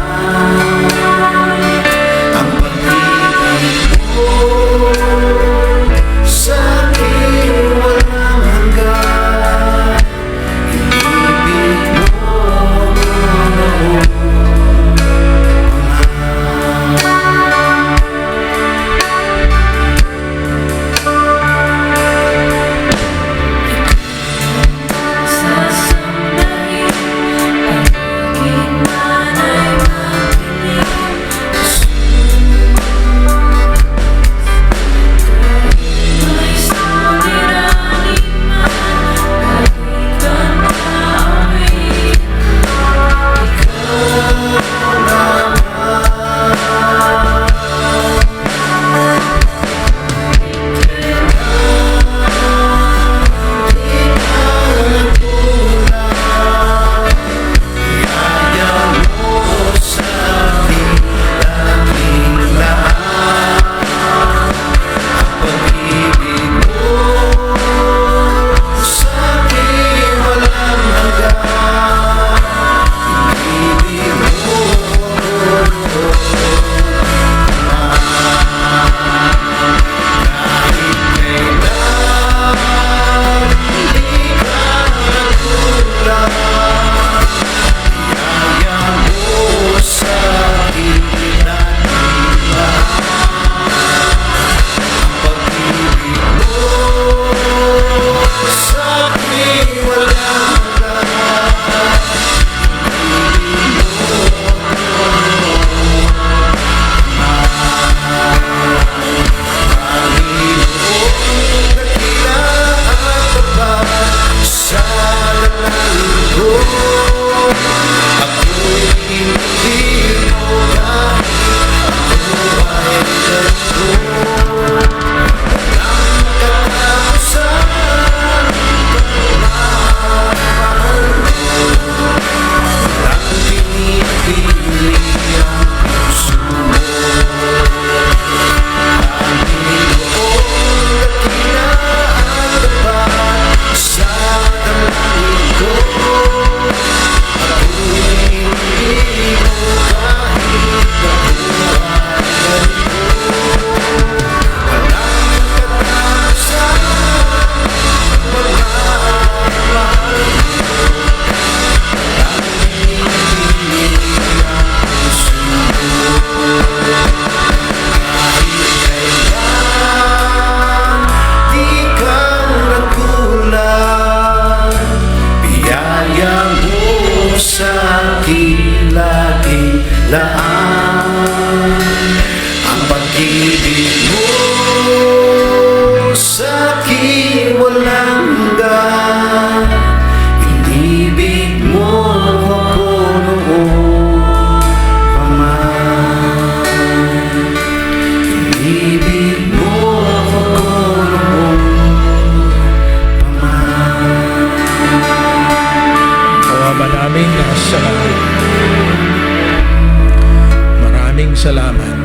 salamat.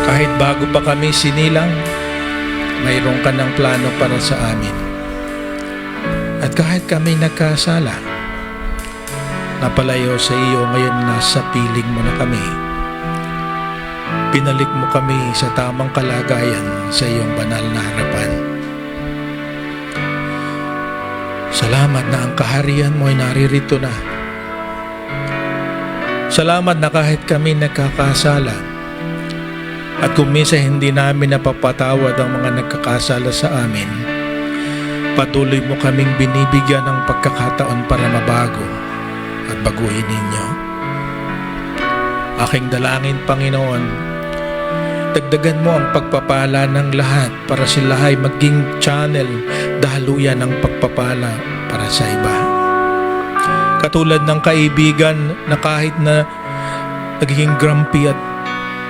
Kahit bago pa kami sinilang, mayroon ka ng plano para sa amin. At kahit kami nagkasala, napalayo sa iyo, ngayon nasa piling mo na kami. Pinalik mo kami sa tamang kalagayan sa iyong banal na harapan. Salamat na ang kaharian mo ay naririto na. Salamat na kahit kami nagkakasala, at kung minsan hindi namin napapatawad ang mga nagkakasala sa amin, patuloy mo kaming binibigyan ng pagkakataon para mabago at baguhin ninyo. Aking dalangin, Panginoon, dagdagan mo ang pagpapala ng lahat para sila ay maging channel, daluyan ng pagpapala para sa iba. Katulad ng kaibigan na kahit na nagiging grumpy at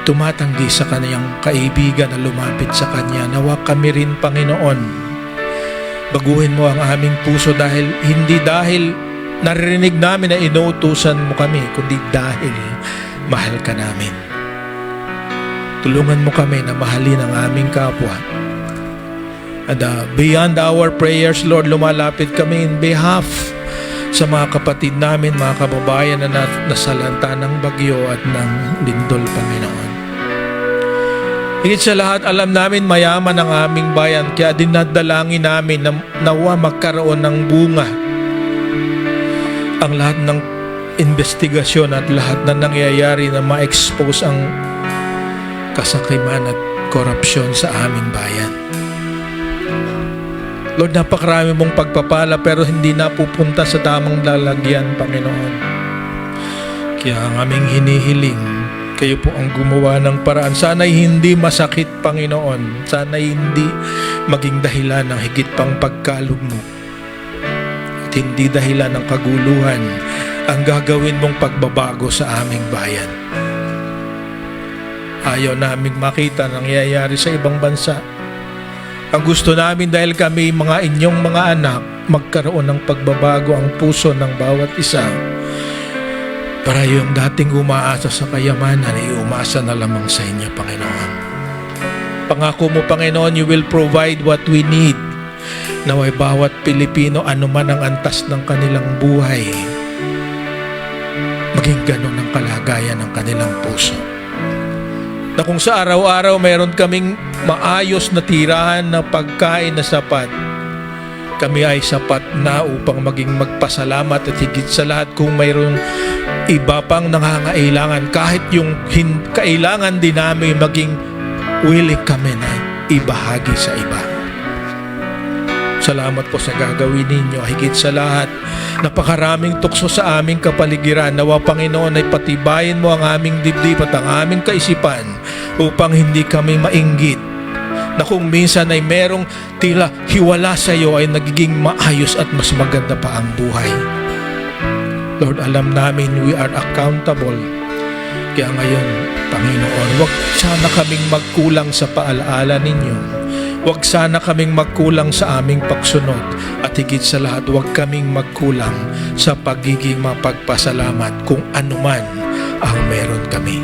tumatanggi sa kanyang kaibigan na lumapit sa kanya, nawa kami rin, Panginoon, baguhin mo ang aming puso hindi dahil naririnig namin na inuutusan mo kami, kundi dahil mahal ka namin. Tulungan mo kami na mahalin ang aming kapwa. And beyond our prayers, Lord, lumalapit kami in behalf sa mga kapatid namin, mga kababayan na nasalanta ng bagyo at ng lindol, Panginoon. Higit sa lahat, alam namin mayaman ang aming bayan, kaya dinadalangin namin na nawa magkaroon ng bunga ang lahat ng investigasyon at lahat na nangyayari na ma-expose ang kasakiman at korupsyon sa aming bayan. Lord, napakarami mong pagpapala pero hindi napupunta sa tamang lalagyan, Panginoon. Kaya ang aming hinihiling, kayo po ang gumawa ng paraan. Sana'y hindi masakit, Panginoon. Sana'y hindi maging dahilan ng higit pang pagkalugmok. At hindi dahilan ng kaguluhan ang gagawin mong pagbabago sa aming bayan. Ayaw naming makita nangyayari sa ibang bansa. Ang gusto namin dahil kami mga inyong mga anak, magkaroon ng pagbabago ang puso ng bawat isa. Para yung dating umaasa sa kayamanan ay umasa na lamang sa inyo, Panginoon. Pangako mo, Panginoon, you will provide what we need. Naway bawat Pilipino, anuman ang antas ng kanilang buhay, maging ganun ang kalagayan ng kanilang puso. Na kung sa araw-araw mayroon kaming maayos na tirahan na pagkain na sapat, kami ay sapat na upang maging magpasalamat at higit sa lahat kung mayroong iba pang nangangailangan, kahit yung kailangan din namin, maging willing kami na ibahagi sa iba. Salamat po sa gagawin ninyo. Higit sa lahat, napakaraming tukso sa aming kapaligiran. Nawa, Panginoon, ay patibayin mo ang aming dibdib at ang aming kaisipan upang hindi kami mainggit na kung minsan ay merong tila hiwala sa iyo ay nagiging maayos at mas maganda pa ang buhay. Lord, alam namin we are accountable. Kaya ngayon, Panginoon, huwag sana kaming magkulang sa paalaala ninyo. Huwag sana kaming magkulang sa aming pagsunod. At higit sa lahat, huwag kaming magkulang sa pagiging mapagpasalamat kung anuman ang meron kami.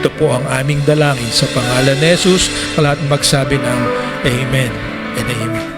Ito po ang aming dalangin sa pangalan ni Jesus. Lahat magsabi ng Amen and Amen.